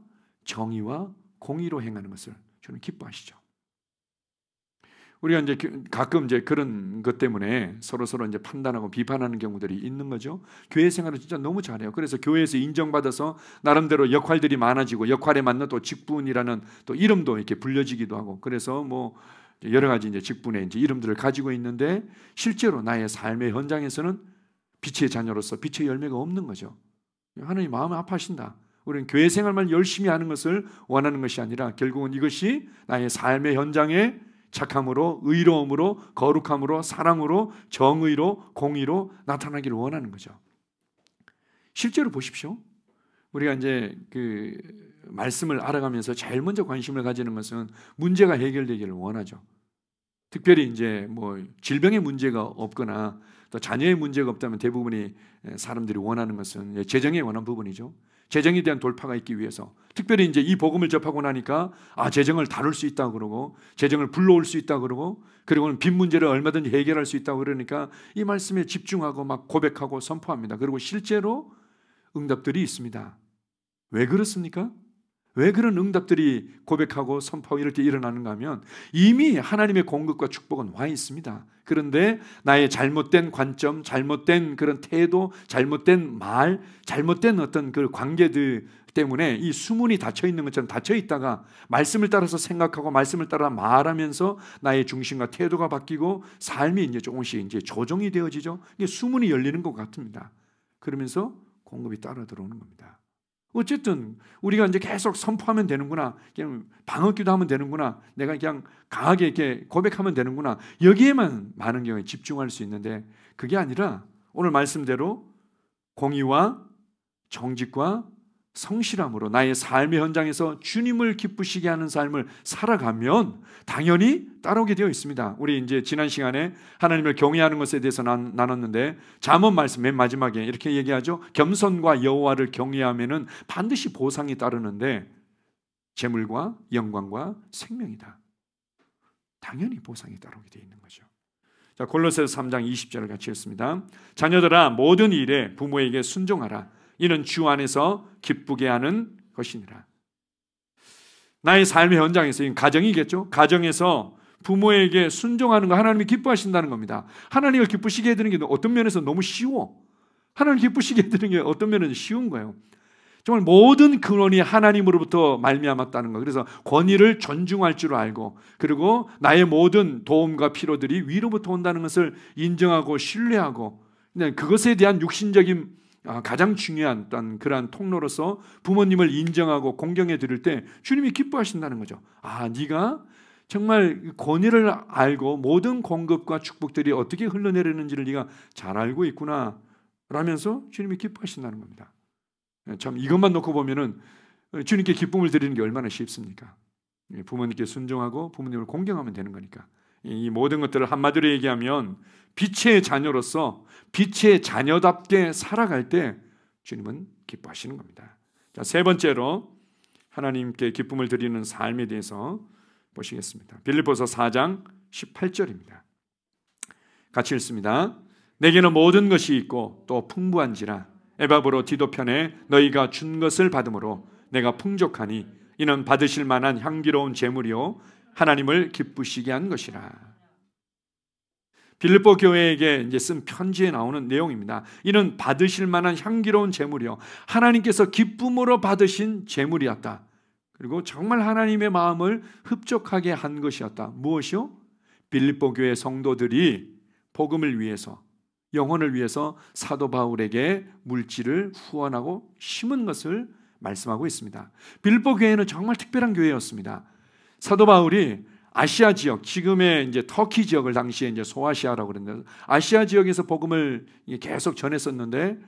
[SPEAKER 1] 정의와 공의로 행하는 것을 주는 기뻐하시죠. 우리가 이제 가끔 이제 그런 것 때문에 서로 이제 판단하고 비판하는 경우들이 있는 거죠. 교회 생활을 진짜 너무 잘해요. 그래서 교회에서 인정받아서 나름대로 역할들이 많아지고 역할에 맞는 또 직분이라는 또 이름도 이렇게 불려지기도 하고, 그래서 뭐 여러 가지 이제 직분의 이제 이름들을 가지고 있는데 실제로 나의 삶의 현장에서는 빛의 자녀로서 빛의 열매가 없는 거죠. 하나님 마음이 아파하신다. 우리는 교회 생활만 열심히 하는 것을 원하는 것이 아니라 결국은 이것이 나의 삶의 현장에 착함으로, 의로움으로, 거룩함으로, 사랑으로, 정의로, 공의로 나타나기를 원하는 거죠. 실제로 보십시오. 우리가 이제 그 말씀을 알아가면서 제일 먼저 관심을 가지는 것은 문제가 해결되기를 원하죠. 특별히 이제 뭐 질병의 문제가 없거나 또 자녀의 문제가 없다면 대부분이 사람들이 원하는 것은 재정에 관한 부분이죠. 재정에 대한 돌파가 있기 위해서, 특별히 이제 이 복음을 접하고 나니까 재정을 다룰 수 있다고 그러고 재정을 불러올 수 있다고 그러고 그리고는 빚 문제를 얼마든지 해결할 수 있다고 그러니까 이 말씀에 집중하고 막 고백하고 선포합니다. 그리고 실제로 응답들이 있습니다. 왜 그렇습니까? 왜 그런 응답들이 고백하고 선포하고 이럴 때 일어나는가 하면 이미 하나님의 공급과 축복은 와 있습니다. 그런데 나의 잘못된 관점, 잘못된 그런 태도, 잘못된 말, 잘못된 어떤 그 관계들 때문에 이 수문이 닫혀 있는 것처럼 닫혀 있다가 말씀을 따라서 생각하고 말씀을 따라 말하면서 나의 중심과 태도가 바뀌고 삶이 이제 조금씩 이제 조정이 되어지죠. 이게 수문이 열리는 것 같습니다. 그러면서 공급이 따라 들어오는 겁니다. 어쨌든 우리가 이제 계속 선포하면 되는구나, 그냥 방언기도 하면 되는구나, 내가 그냥 강하게 이렇게 고백하면 되는구나, 여기에만 많은 경우에 집중할 수 있는데 그게 아니라 오늘 말씀대로 공의와 정직과 성실함으로 나의 삶의 현장에서 주님을 기쁘시게 하는 삶을 살아가면 당연히 따라오게 되어 있습니다. 우리 이제 지난 시간에 하나님을 경외하는 것에 대해서 나눴는데 잠언 말씀 맨 마지막에 이렇게 얘기하죠. 겸손과 여호와를 경외하면은 반드시 보상이 따르는데 재물과 영광과 생명이다. 당연히 보상이 따라오게 되어 있는 거죠. 자, 골로새서 3장 20절을 같이 읽습니다. 자녀들아 모든 일에 부모에게 순종하라. 이는 주 안에서 기쁘게 하는 것이니라. 나의 삶의 현장에서, 가정이겠죠. 가정에서 부모에게 순종하는 거 하나님이 기뻐하신다는 겁니다. 하나님을 기쁘시게 해드리는 게 어떤 면에서 너무 쉬워. 하나님을 기쁘시게 해드리는 게 어떤 면에서 쉬운 거예요. 정말 모든 근원이 하나님으로부터 말미암았다는 거. 그래서 권위를 존중할 줄 알고 그리고 나의 모든 도움과 필요들이 위로부터 온다는 것을 인정하고 신뢰하고 그것에 대한 육신적인 가장 중요한 어떤 그러한 통로로서 부모님을 인정하고 공경해 드릴 때 주님이 기뻐하신다는 거죠. 네가 정말 권위를 알고 모든 공급과 축복들이 어떻게 흘러내리는지를 네가 잘 알고 있구나 라면서 주님이 기뻐하신다는 겁니다. 참 이것만 놓고 보면은 주님께 기쁨을 드리는 게 얼마나 쉽습니까? 부모님께 순종하고 부모님을 공경하면 되는 거니까. 이 모든 것들을 한마디로 얘기하면 빛의 자녀로서 빛의 자녀답게 살아갈 때 주님은 기뻐하시는 겁니다. 자, 세 번째로 하나님께 기쁨을 드리는 삶에 대해서 보시겠습니다. 빌립보서 4장 18절입니다. 같이 읽습니다. 내게는 모든 것이 있고 또 풍부한지라 에바브로 디도 편에 너희가 준 것을 받음으로 내가 풍족하니 이는 받으실 만한 향기로운 제물이요 하나님을 기쁘시게 한 것이라. 빌립보 교회에게 이제 쓴 편지에 나오는 내용입니다. 이는 받으실 만한 향기로운 제물이요 하나님께서 기쁨으로 받으신 제물이었다. 그리고 정말 하나님의 마음을 흡족하게 한 것이었다. 무엇이요? 빌립보 교회 성도들이 복음을 위해서, 영혼을 위해서 사도 바울에게 물질을 후원하고 심은 것을 말씀하고 있습니다. 빌립보 교회는 정말 특별한 교회였습니다. 사도 바울이 아시아 지역, 지금의 이제 터키 지역을 당시에 이제 소아시아라고 그랬는데 아시아 지역에서 복음을 계속 전했었는데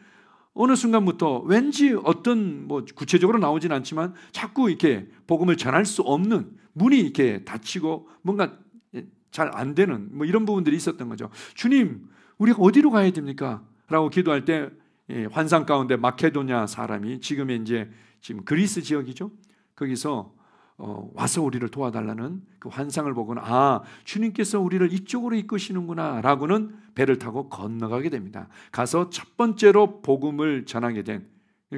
[SPEAKER 1] 어느 순간부터 왠지 어떤 뭐 구체적으로 나오진 않지만 자꾸 이렇게 복음을 전할 수 없는 문이 이렇게 닫히고 뭔가 잘 안 되는 뭐 이런 부분들이 있었던 거죠. 주님, 우리가 어디로 가야 됩니까? 라고 기도할 때 환상 가운데 마케도냐 사람이 지금의 이제 지금 그리스 지역이죠. 거기서 와서 우리를 도와달라는 그 환상을 보고는 주님께서 우리를 이쪽으로 이끄시는구나 라고는 배를 타고 건너가게 됩니다. 가서 첫 번째로 복음을 전하게 된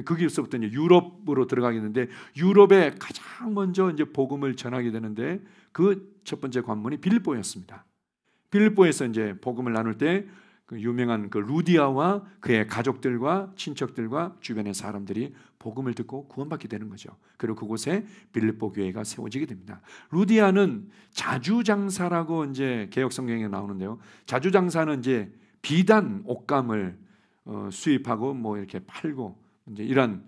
[SPEAKER 1] 거기서부터 이제 유럽으로 들어가게 되는데 유럽에 가장 먼저 이제 복음을 전하게 되는데 그 첫 번째 관문이 빌립보였습니다. 빌립보에서 이제 복음을 나눌 때 그 유명한 그 루디아와 그의 가족들과 친척들과 주변의 사람들이 복음을 듣고 구원받게 되는 거죠. 그리고 그곳에 빌립보 교회가 세워지게 됩니다. 루디아는 자주장사라고 이제 개역 성경에 나오는데요. 자주장사는 이제 비단 옷감을 수입하고 뭐 이렇게 팔고 이제 이런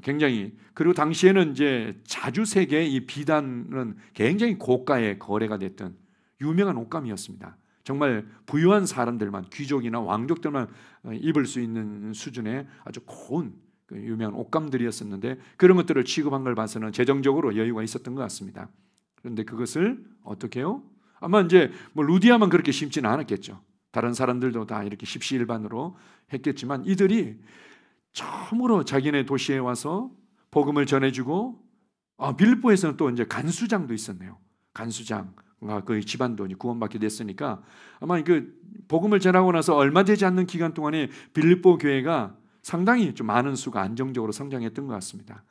[SPEAKER 1] 굉장히 그리고 당시에는 이제 자주색의 이 비단은 굉장히 고가의 거래가 됐던 유명한 옷감이었습니다. 정말 부유한 사람들만 귀족이나 왕족들만 입을 수 있는 수준의 아주 고운 유명한 옷감들이었었는데 그런 것들을 취급한 걸 봐서는 재정적으로 여유가 있었던 것 같습니다. 그런데 그것을 어떻게 해요? 아마 이제 뭐 루디아만 그렇게 심지는 않았겠죠. 다른 사람들도 다 이렇게 십시일반으로 했겠지만 이들이 처음으로 자기네 도시에 와서 복음을 전해주고 빌립보에서는 또 이제 간수장도 있었네요. 간수장 그 집안도 구원받게 됐으니까 아마 그 복음을 전하고 나서 얼마 되지 않는 기간 동안에 빌립보 교회가 상당히 좀 많은 수가 안정적으로 성장했던 것 같습니다.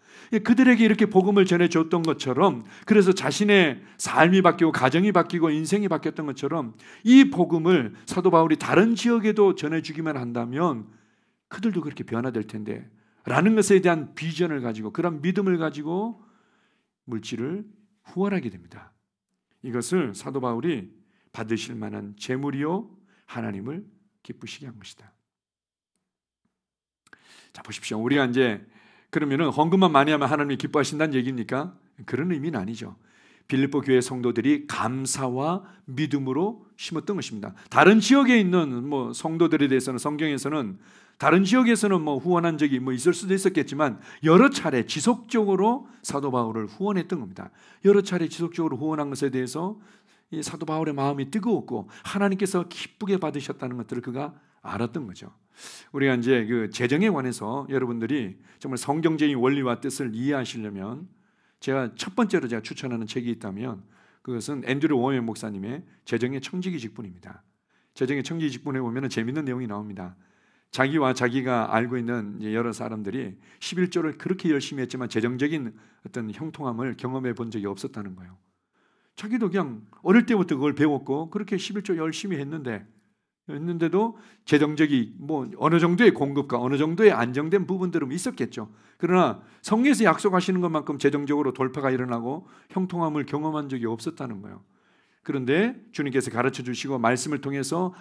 [SPEAKER 1] 그들에게 이렇게 복음을 전해줬던 것처럼 그래서 자신의 삶이 바뀌고 가정이 바뀌고 인생이 바뀌었던 것처럼 이 복음을 사도 바울이 다른 지역에도 전해주기만 한다면 그들도 그렇게 변화될 텐데 라는 것에 대한 비전을 가지고 그런 믿음을 가지고 물질을 후원하게 됩니다. 이것을 사도 바울이 받으실 만한 재물이요 하나님을 기쁘시게 한 것이다. 자 보십시오. 우리가 이제 그러면은 헌금만 많이 하면 하나님이 기뻐하신다는 얘기입니까? 그런 의미는 아니죠. 빌립보 교회 성도들이 감사와 믿음으로 심었던 것입니다. 다른 지역에 있는 뭐 성도들에 대해서는 성경에서는 다른 지역에서는 뭐 후원한 적이 뭐 있을 수도 있었겠지만 여러 차례 지속적으로 사도 바울을 후원했던 겁니다. 여러 차례 지속적으로 후원한 것에 대해서 이 사도 바울의 마음이 뜨거웠고 하나님께서 기쁘게 받으셨다는 것들을 그가 알았던 거죠. 우리가 이제 그 재정에 관해서 여러분들이 정말 성경적인 원리와 뜻을 이해하시려면 제가 첫 번째로 제가 추천하는 책이 있다면 그것은 앤드류 워멘 목사님의 재정의 청지기 직분입니다. 재정의 청지기 직분에 보면 재미있는 내용이 나옵니다. 자기와 자기가 알고 있는 여러 사람들이 11조를 그렇게 열심히 했지만 재정적인 어떤 형통함을 경험해 본 적이 없었다는 거예요. 자기도 그냥 어릴 때부터 그걸 배웠고 그렇게 11조 열심히 했는데도 재정적이 뭐 어느 정도의 공급과 어느 정도의 안정된 부분들은 있었겠죠. 그러나 성경에서 약속하시는 것만큼 재정적으로 돌파가 일어나고 형통함을 경험한 적이 없었다는 거예요. 그런데 주님께서 가르쳐 주시고 말씀을 통해서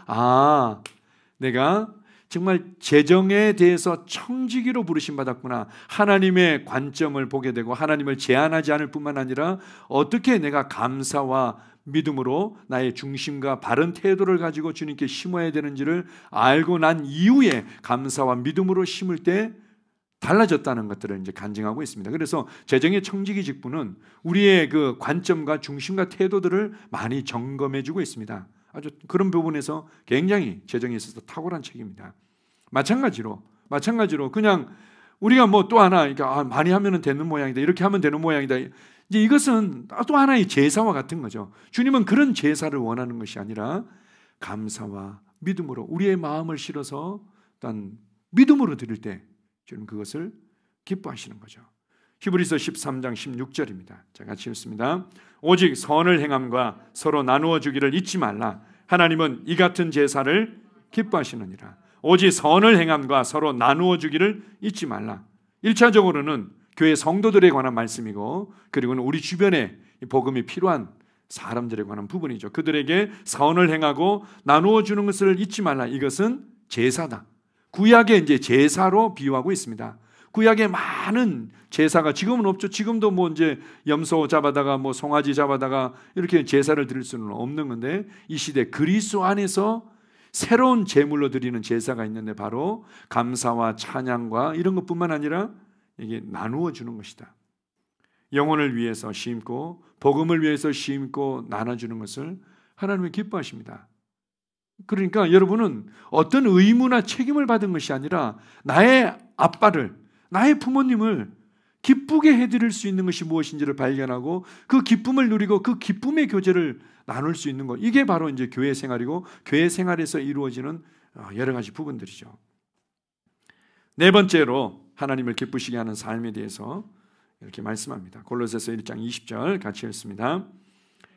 [SPEAKER 1] 내가 정말 재정에 대해서 청지기로 부르심 받았구나. 하나님의 관점을 보게 되고 하나님을 제한하지 않을 뿐만 아니라 어떻게 내가 감사와 믿음으로 나의 중심과 바른 태도를 가지고 주님께 심어야 되는지를 알고 난 이후에 감사와 믿음으로 심을 때 달라졌다는 것들을 이제 간증하고 있습니다. 그래서 재정의 청지기 직분은 우리의 그 관점과 중심과 태도들을 많이 점검해 주고 있습니다. 아주 그런 부분에서 굉장히 재정에 있어서 탁월한 책입니다. 마찬가지로 그냥 우리가 뭐 또 하나 그러니까 많이 하면 되는 모양이다. 이렇게 하면 되는 모양이다. 이제 이것은 또 하나의 제사와 같은 거죠. 주님은 그런 제사를 원하는 것이 아니라 감사와 믿음으로 우리의 마음을 실어서 일단 믿음으로 드릴 때 주는 그것을 기뻐하시는 거죠. 히브리서 13장 16절입니다. 자, 같이 읽습니다. 오직 선을 행함과 서로 나누어 주기를 잊지 말라. 하나님은 이 같은 제사를 기뻐하시느니라. 오직 선을 행함과 서로 나누어 주기를 잊지 말라. 1차적으로는 교회 성도들에 관한 말씀이고, 그리고는 우리 주변에 복음이 필요한 사람들에 관한 부분이죠. 그들에게 선을 행하고 나누어 주는 것을 잊지 말라. 이것은 제사다. 구약의 이제 제사로 비유하고 있습니다. 구약에 많은 제사가 지금은 없죠. 지금도 뭐 이제 염소 잡아다가 뭐 송아지 잡아다가 이렇게 제사를 드릴 수는 없는 건데, 이 시대 그리스도 안에서 새로운 제물로 드리는 제사가 있는데, 바로 감사와 찬양과 이런 것뿐만 아니라 이게 나누어 주는 것이다. 영혼을 위해서 심고 복음을 위해서 심고 나눠주는 것을 하나님은 기뻐하십니다. 그러니까 여러분은 어떤 의무나 책임을 받은 것이 아니라 나의 아빠를, 나의 부모님을 기쁘게 해드릴 수 있는 것이 무엇인지를 발견하고 그 기쁨을 누리고 그 기쁨의 교제를 나눌 수 있는 것, 이게 바로 이제 교회 생활이고, 교회 생활에서 이루어지는 여러 가지 부분들이죠. 네 번째로 하나님을 기쁘시게 하는 삶에 대해서 이렇게 말씀합니다. 골로새서 1장 20절 같이 읽습니다.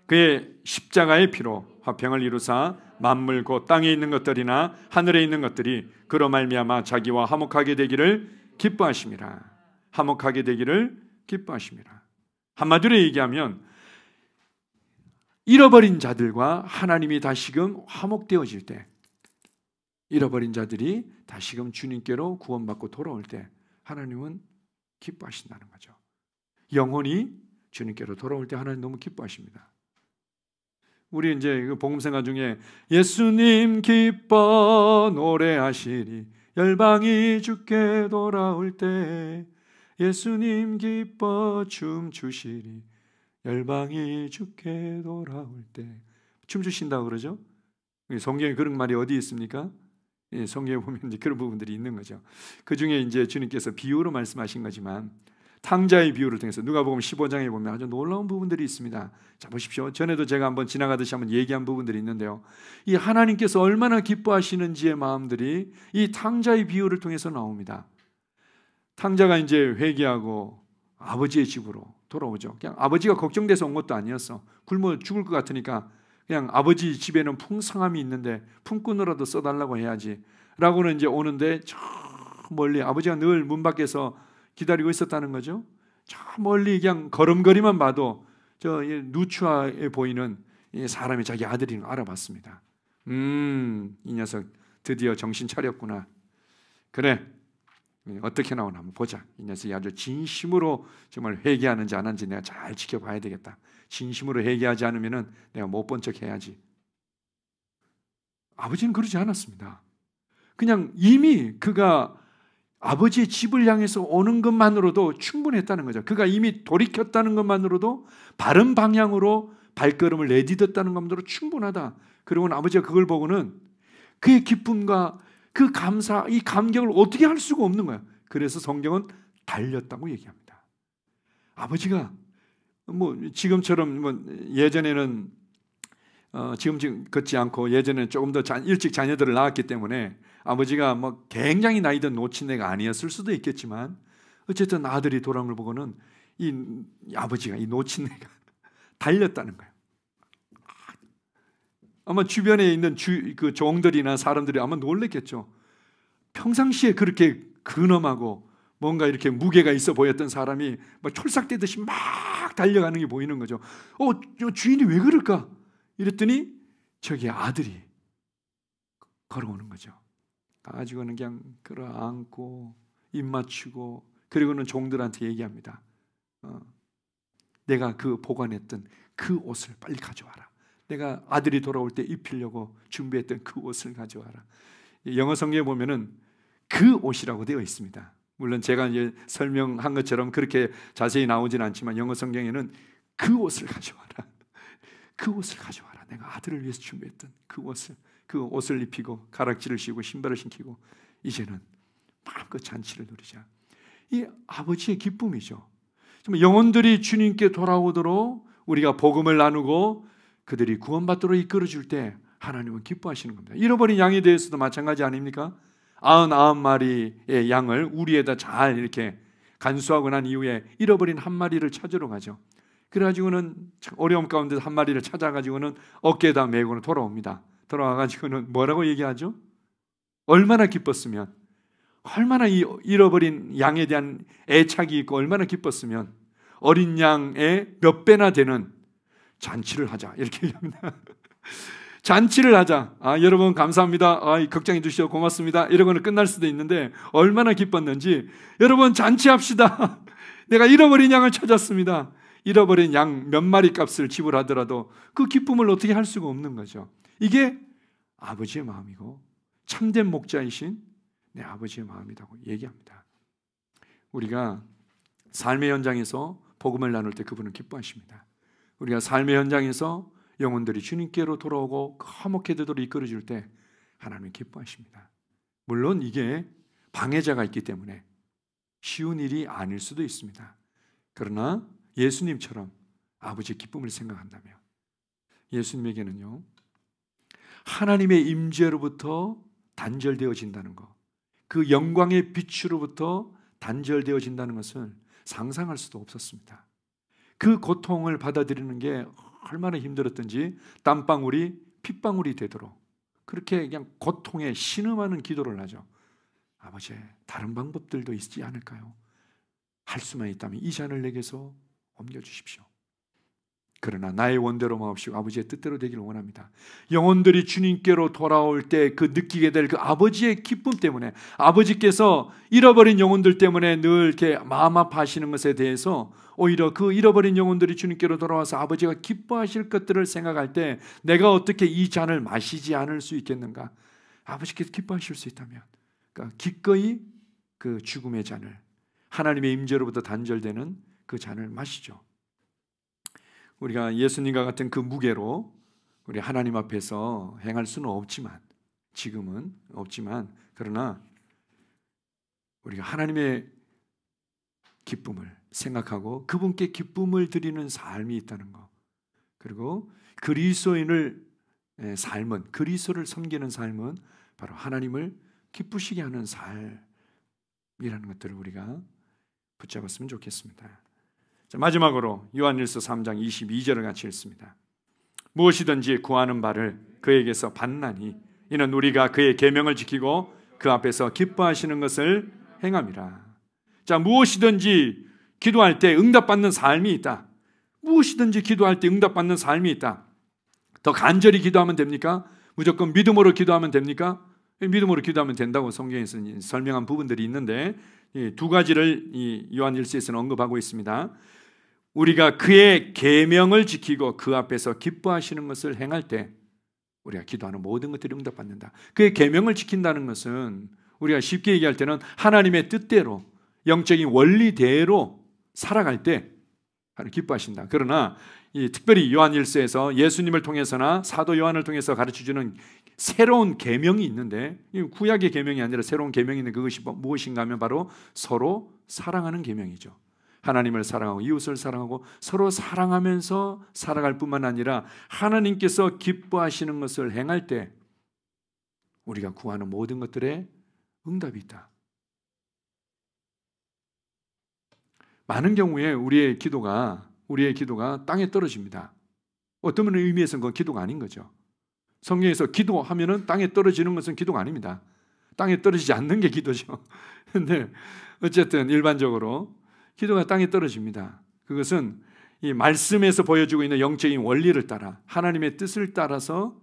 [SPEAKER 1] 그의 십자가의 피로 화평을 이루사 만물 곧 땅에 있는 것들이나 하늘에 있는 것들이 그로 말미암아 자기와 화목하게 되기를 기뻐하심이라. 화목하게 되기를 기뻐하심이라. 한마디로 얘기하면 잃어버린 자들과 하나님이 다시금 화목되어질 때, 잃어버린 자들이 다시금 주님께로 구원받고 돌아올 때 하나님은 기뻐하신다는 거죠. 영혼이 주님께로 돌아올 때 하나님 너무 기뻐하십니다. 우리 이제 복음생활 중에 예수님 기뻐 노래하시리 열방이 주께 돌아올 때, 예수님 기뻐 춤추시리 열방이 주께 돌아올 때. 춤추신다고 그러죠? 성경에 그런 말이 어디 있습니까? 성경에 보면 이제 그런 부분들이 있는 거죠. 그 중에 이제 주님께서 비유로 말씀하신 거지만, 탕자의 비유를 통해서 누가복음 15장에 보면 아주 놀라운 부분들이 있습니다. 자, 보십시오. 전에도 제가 한번 지나가듯이 한번 얘기한 부분들이 있는데요, 이 하나님께서 얼마나 기뻐하시는지의 마음들이 이 탕자의 비유를 통해서 나옵니다. 탕자가 이제 회개하고 아버지의 집으로 돌아오죠. 그냥 아버지가 걱정돼서 온 것도 아니었어. 굶어 죽을 것 같으니까 그냥 아버지 집에는 풍성함이 있는데 품꾼으로도 써달라고 해야지 라고는 이제 오는데, 저 멀리 아버지가 늘 문 밖에서 기다리고 있었다는 거죠. 저 멀리 그냥 걸음걸이만 봐도 저 누추하게 보이는 사람이 자기 아들인 걸 알아봤습니다. 이 녀석 드디어 정신 차렸구나. 그래, 어떻게 나오나 한번 보자. 이 녀석이 아주 진심으로 정말 회개하는지 안 하는지 내가 잘 지켜봐야 되겠다. 진심으로 회개하지 않으면 내가 못 본 척 해야지. 아버지는 그러지 않았습니다. 그냥 이미 그가 아버지의 집을 향해서 오는 것만으로도 충분했다는 거죠. 그가 이미 돌이켰다는 것만으로도, 바른 방향으로 발걸음을 내딛었다는 것만으로 충분하다. 그리고는 아버지가 그걸 보고는 그의 기쁨과 그 감사, 이 감격을 어떻게 할 수가 없는 거야. 그래서 성경은 달렸다고 얘기합니다. 아버지가 뭐 지금처럼 뭐 예전에는 지금 걷지 않고 예전에는 조금 더 일찍 자녀들을 낳았기 때문에 아버지가 뭐 굉장히 나이 든 노친네가 아니었을 수도 있겠지만, 어쨌든 아들이 돌아온 걸 보고는 이 아버지가, 이 노친네가 달렸다는 거예요. 아마 주변에 있는 그 종들이나 사람들이 아마 놀랬겠죠. 평상시에 그렇게 근엄하고 뭔가 이렇게 무게가 있어 보였던 사람이 막 촐싹대듯이 막 달려가는 게 보이는 거죠. 주인이 왜 그럴까? 이랬더니 저기 아들이 걸어오는 거죠. 가지고는 그냥 끌어안고 입 맞추고, 그리고는 종들한테 얘기합니다. 내가 그 보관했던 그 옷을 빨리 가져와라. 내가 아들이 돌아올 때 입히려고 준비했던 그 옷을 가져와라. 영어 성경에 보면은 그 옷이라고 되어 있습니다. 물론 제가 이제 설명한 것처럼 그렇게 자세히 나오진 않지만 영어 성경에는 그 옷을 가져와라. 그 옷을 가져와라. 내가 아들을 위해서 준비했던 그 옷을 입히고 가락지를 씌우고 신발을 신기고 이제는 마음껏 잔치를 누리자. 이 아버지의 기쁨이죠. 정말 영혼들이 주님께 돌아오도록 우리가 복음을 나누고 그들이 구원받도록 이끌어줄 때 하나님은 기뻐하시는 겁니다. 잃어버린 양에 대해서도 마찬가지 아닙니까? 99마리의 양을 우리에다 잘 이렇게 간수하고 난 이후에 잃어버린 한 마리를 찾으러 가죠. 그래가지고는 어려움 가운데 한 마리를 찾아가지고는 어깨에다 메고는 돌아옵니다. 돌아와가지고는 뭐라고 얘기하죠? 얼마나 기뻤으면, 얼마나 이 잃어버린 양에 대한 애착이 있고 얼마나 기뻤으면 어린 양의 몇 배나 되는 잔치를 하자 이렇게 얘기합니다. 잔치를 하자. 여러분 감사합니다. 걱정해 주셔서 고맙습니다. 이러고는 끝날 수도 있는데 얼마나 기뻤는지, 여러분 잔치합시다. 내가 잃어버린 양을 찾았습니다. 잃어버린 양 몇 마리 값을 지불하더라도 그 기쁨을 어떻게 할 수가 없는 거죠. 이게 아버지의 마음이고 참된 목자이신 내 아버지의 마음이라고 얘기합니다. 우리가 삶의 현장에서 복음을 나눌 때 그분은 기뻐하십니다. 우리가 삶의 현장에서 영혼들이 주님께로 돌아오고 화목해 되도록 이끌어줄 때 하나님은 기뻐하십니다. 물론 이게 방해자가 있기 때문에 쉬운 일이 아닐 수도 있습니다. 그러나 예수님처럼 아버지의 기쁨을 생각한다면 예수님에게는요, 하나님의 임재로부터 단절되어진다는 것, 그 영광의 빛으로부터 단절되어진다는 것을 상상할 수도 없었습니다. 그 고통을 받아들이는 게 얼마나 힘들었던지 땀방울이 핏방울이 되도록 그렇게 그냥 고통에 신음하는 기도를 하죠. 아버지, 다른 방법들도 있지 않을까요? 할 수만 있다면 이 잔을 내게서 옮겨주십시오. 그러나 나의 원대로 마옵시고 아버지의 뜻대로 되기를 원합니다. 영혼들이 주님께로 돌아올 때 그 느끼게 될 그 아버지의 기쁨 때문에, 아버지께서 잃어버린 영혼들 때문에 늘 이렇게 마음 아파하시는 것에 대해서 오히려 그 잃어버린 영혼들이 주님께로 돌아와서 아버지가 기뻐하실 것들을 생각할 때 내가 어떻게 이 잔을 마시지 않을 수 있겠는가? 아버지께서 기뻐하실 수 있다면, 그러니까 기꺼이 그 죽음의 잔을, 하나님의 임재로부터 단절되는 그 잔을 마시죠. 우리가 예수님과 같은 그 무게로 우리 하나님 앞에서 행할 수는 없지만, 지금은 없지만, 그러나 우리가 하나님의 기쁨을 생각하고 그분께 기쁨을 드리는 삶이 있다는 것, 그리고 그리스도인을 삶은, 그리스도를 섬기는 삶은 바로 하나님을 기쁘시게 하는 삶이라는 것들을 우리가 붙잡았으면 좋겠습니다. 자, 마지막으로 요한일서 3장 22절을 같이 읽습니다. 무엇이든지 구하는 바를 그에게서 받나니 이는 우리가 그의 계명을 지키고 그 앞에서 기뻐하시는 것을 행함이라. 자, 무엇이든지 기도할 때 응답받는 삶이 있다. 무엇이든지 기도할 때 응답받는 삶이 있다. 더 간절히 기도하면 됩니까? 무조건 믿음으로 기도하면 됩니까? 믿음으로 기도하면 된다고 성경에서 설명한 부분들이 있는데 두 가지를 이 요한일서에서는 언급하고 있습니다. 우리가 그의 계명을 지키고 그 앞에서 기뻐하시는 것을 행할 때 우리가 기도하는 모든 것들이 응답받는다. 그의 계명을 지킨다는 것은 우리가 쉽게 얘기할 때는 하나님의 뜻대로, 영적인 원리대로 살아갈 때 하나님 기뻐하신다. 그러나 특별히 요한일서에서 예수님을 통해서나 사도 요한을 통해서 가르쳐주는 새로운 계명이 있는데, 구약의 계명이 아니라 새로운 계명이 있는데 그것이 무엇인가 하면 바로 서로 사랑하는 계명이죠. 하나님을 사랑하고 이웃을 사랑하고 서로 사랑하면서 살아갈 뿐만 아니라 하나님께서 기뻐하시는 것을 행할 때 우리가 구하는 모든 것들에 응답이 있다. 많은 경우에 우리의 기도가 땅에 떨어집니다. 어떤 의미에서는 그건 기도가 아닌 거죠. 성경에서 기도하면은 땅에 떨어지는 것은 기도가 아닙니다. 땅에 떨어지지 않는 게 기도죠. 근데 어쨌든 일반적으로 기도가 땅에 떨어집니다. 그것은 이 말씀에서 보여주고 있는 영적인 원리를 따라 하나님의 뜻을 따라서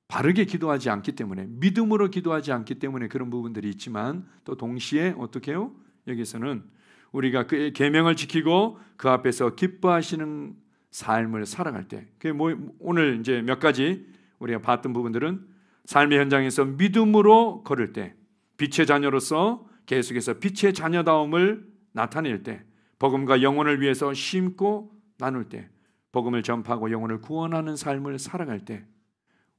[SPEAKER 1] 바르게 기도하지 않기 때문에, 믿음으로 기도하지 않기 때문에 그런 부분들이 있지만, 또 동시에 어떻게 해요? 여기서는 우리가 그의 계명을 지키고 그 앞에서 기뻐하시는 삶을 살아갈 때, 그게 오늘 이제 몇 가지 우리가 봤던 부분들은 삶의 현장에서 믿음으로 걸을 때, 빛의 자녀로서 계속해서 빛의 자녀다움을 나타낼 때, 복음과 영혼을 위해서 심고 나눌 때, 복음을 전파하고 영혼을 구원하는 삶을 살아갈 때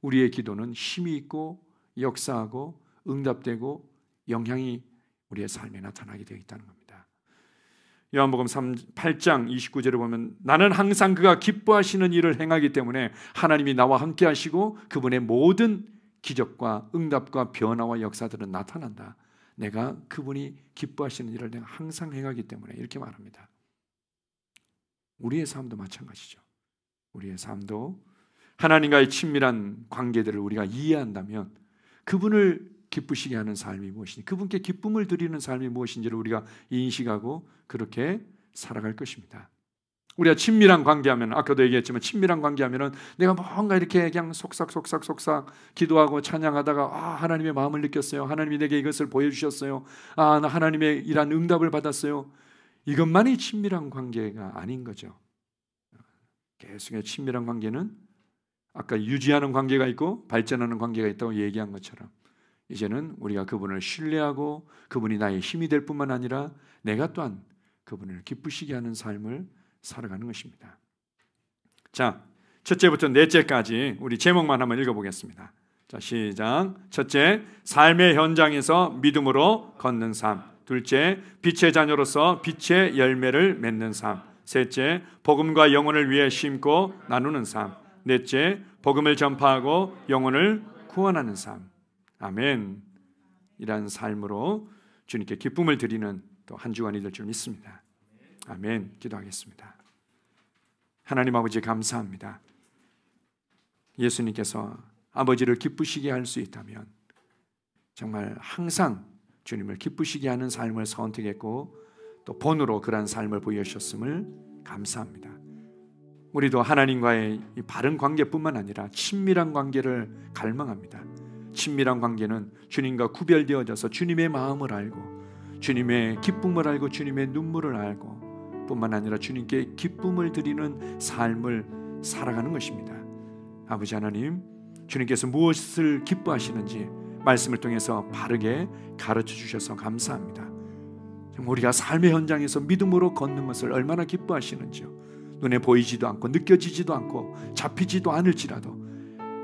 [SPEAKER 1] 우리의 기도는 힘이 있고 역사하고 응답되고 영향이 우리의 삶에 나타나게 되어 있다는 겁니다. 요한복음 8장 29절에 보면 나는 항상 그가 기뻐하시는 일을 행하기 때문에 하나님이 나와 함께 하시고 그분의 모든 기적과 응답과 변화와 역사들은 나타난다. 내가 그분이 기뻐하시는 일을 내가 항상 행하기 때문에 이렇게 말합니다. 우리의 삶도 마찬가지죠. 우리의 삶도 하나님과의 친밀한 관계들을 우리가 이해한다면 그분을 기쁘시게 하는 삶이 무엇인지, 그분께 기쁨을 드리는 삶이 무엇인지를 우리가 인식하고 그렇게 살아갈 것입니다. 우리가 친밀한 관계하면, 아까도 얘기했지만 친밀한 관계하면은 내가 뭔가 이렇게 그냥 속삭 기도하고 찬양하다가 하나님의 마음을 느꼈어요. 하나님이 내게 이것을 보여주셨어요. 나 하나님의 이런 응답을 받았어요. 이것만이 친밀한 관계가 아닌 거죠. 계속의 친밀한 관계는 아까 유지하는 관계가 있고 발전하는 관계가 있다고 얘기한 것처럼 이제는 우리가 그분을 신뢰하고 그분이 나의 힘이 될 뿐만 아니라 내가 또한 그분을 기쁘시게 하는 삶을 살아가는 것입니다. 자, 첫째부터 넷째까지 우리 제목만 한번 읽어보겠습니다. 자, 시작. 첫째, 삶의 현장에서 믿음으로 걷는 삶. 둘째, 빛의 자녀로서 빛의 열매를 맺는 삶. 셋째, 복음과 영혼을 위해 심고 나누는 삶. 넷째, 복음을 전파하고 영혼을 구원하는 삶. 아멘. 이러한 삶으로 주님께 기쁨을 드리는 또 한 주간이 될 줄 믿습니다. 아멘. 기도하겠습니다. 하나님 아버지 감사합니다. 예수님께서 아버지를 기쁘시게 할 수 있다면 정말 항상 주님을 기쁘시게 하는 삶을 선택했고 또 본으로 그러한 삶을 보여주셨음을 감사합니다. 우리도 하나님과의 이 바른 관계뿐만 아니라 친밀한 관계를 갈망합니다. 친밀한 관계는 주님과 구별되어져서 주님의 마음을 알고 주님의 기쁨을 알고 주님의 눈물을 알고 뿐만 아니라 주님께 기쁨을 드리는 삶을 살아가는 것입니다. 아버지 하나님, 주님께서 무엇을 기뻐하시는지 말씀을 통해서 바르게 가르쳐 주셔서 감사합니다. 우리가 삶의 현장에서 믿음으로 걷는 것을 얼마나 기뻐하시는지요. 눈에 보이지도 않고 느껴지지도 않고 잡히지도 않을지라도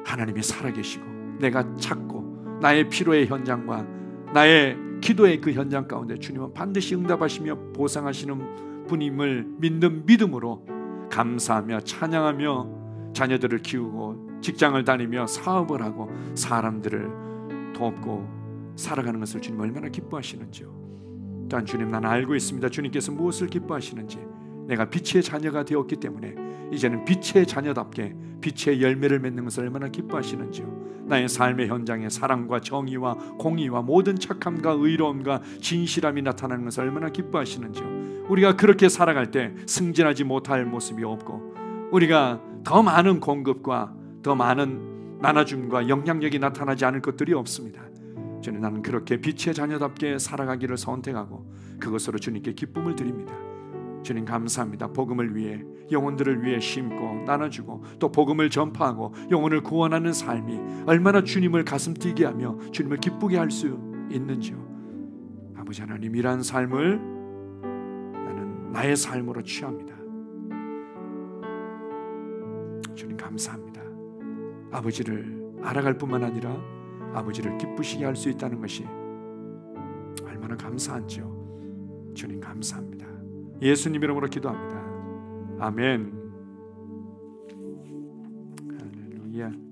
[SPEAKER 1] 하나님이 살아계시고 내가 찾고 나의 필요의 현장과 나의 기도의 그 현장 가운데 주님은 반드시 응답하시며 보상하시는 분임을 믿는 믿음으로 감사하며 찬양하며 자녀들을 키우고 직장을 다니며 사업을 하고 사람들을 돕고 살아가는 것을 주님 얼마나 기뻐하시는지요. 또한 주님, 나는 알고 있습니다. 주님께서 무엇을 기뻐하시는지. 내가 빛의 자녀가 되었기 때문에 이제는 빛의 자녀답게 빛의 열매를 맺는 것을 얼마나 기뻐하시는지요. 나의 삶의 현장에 사랑과 정의와 공의와 모든 착함과 의로움과 진실함이 나타나는 것을 얼마나 기뻐하시는지요. 우리가 그렇게 살아갈 때 승진하지 못할 모습이 없고 우리가 더 많은 공급과 더 많은 나눠줌과 영향력이 나타나지 않을 것들이 없습니다. 저는 나는 그렇게 빛의 자녀답게 살아가기를 선택하고 그것으로 주님께 기쁨을 드립니다. 주님 감사합니다. 복음을 위해 영혼들을 위해 심고 나눠주고 또 복음을 전파하고 영혼을 구원하는 삶이 얼마나 주님을 가슴 뛰게 하며 주님을 기쁘게 할 수 있는지요. 아버지 하나님, 이러한 삶을 나는 나의 삶으로 취합니다. 주님 감사합니다. 아버지를 알아갈 뿐만 아니라 아버지를 기쁘시게 할 수 있다는 것이 얼마나 감사한지요. 주님 감사합니다. 예수님 이름으로 기도합니다. 아멘. 할렐루야.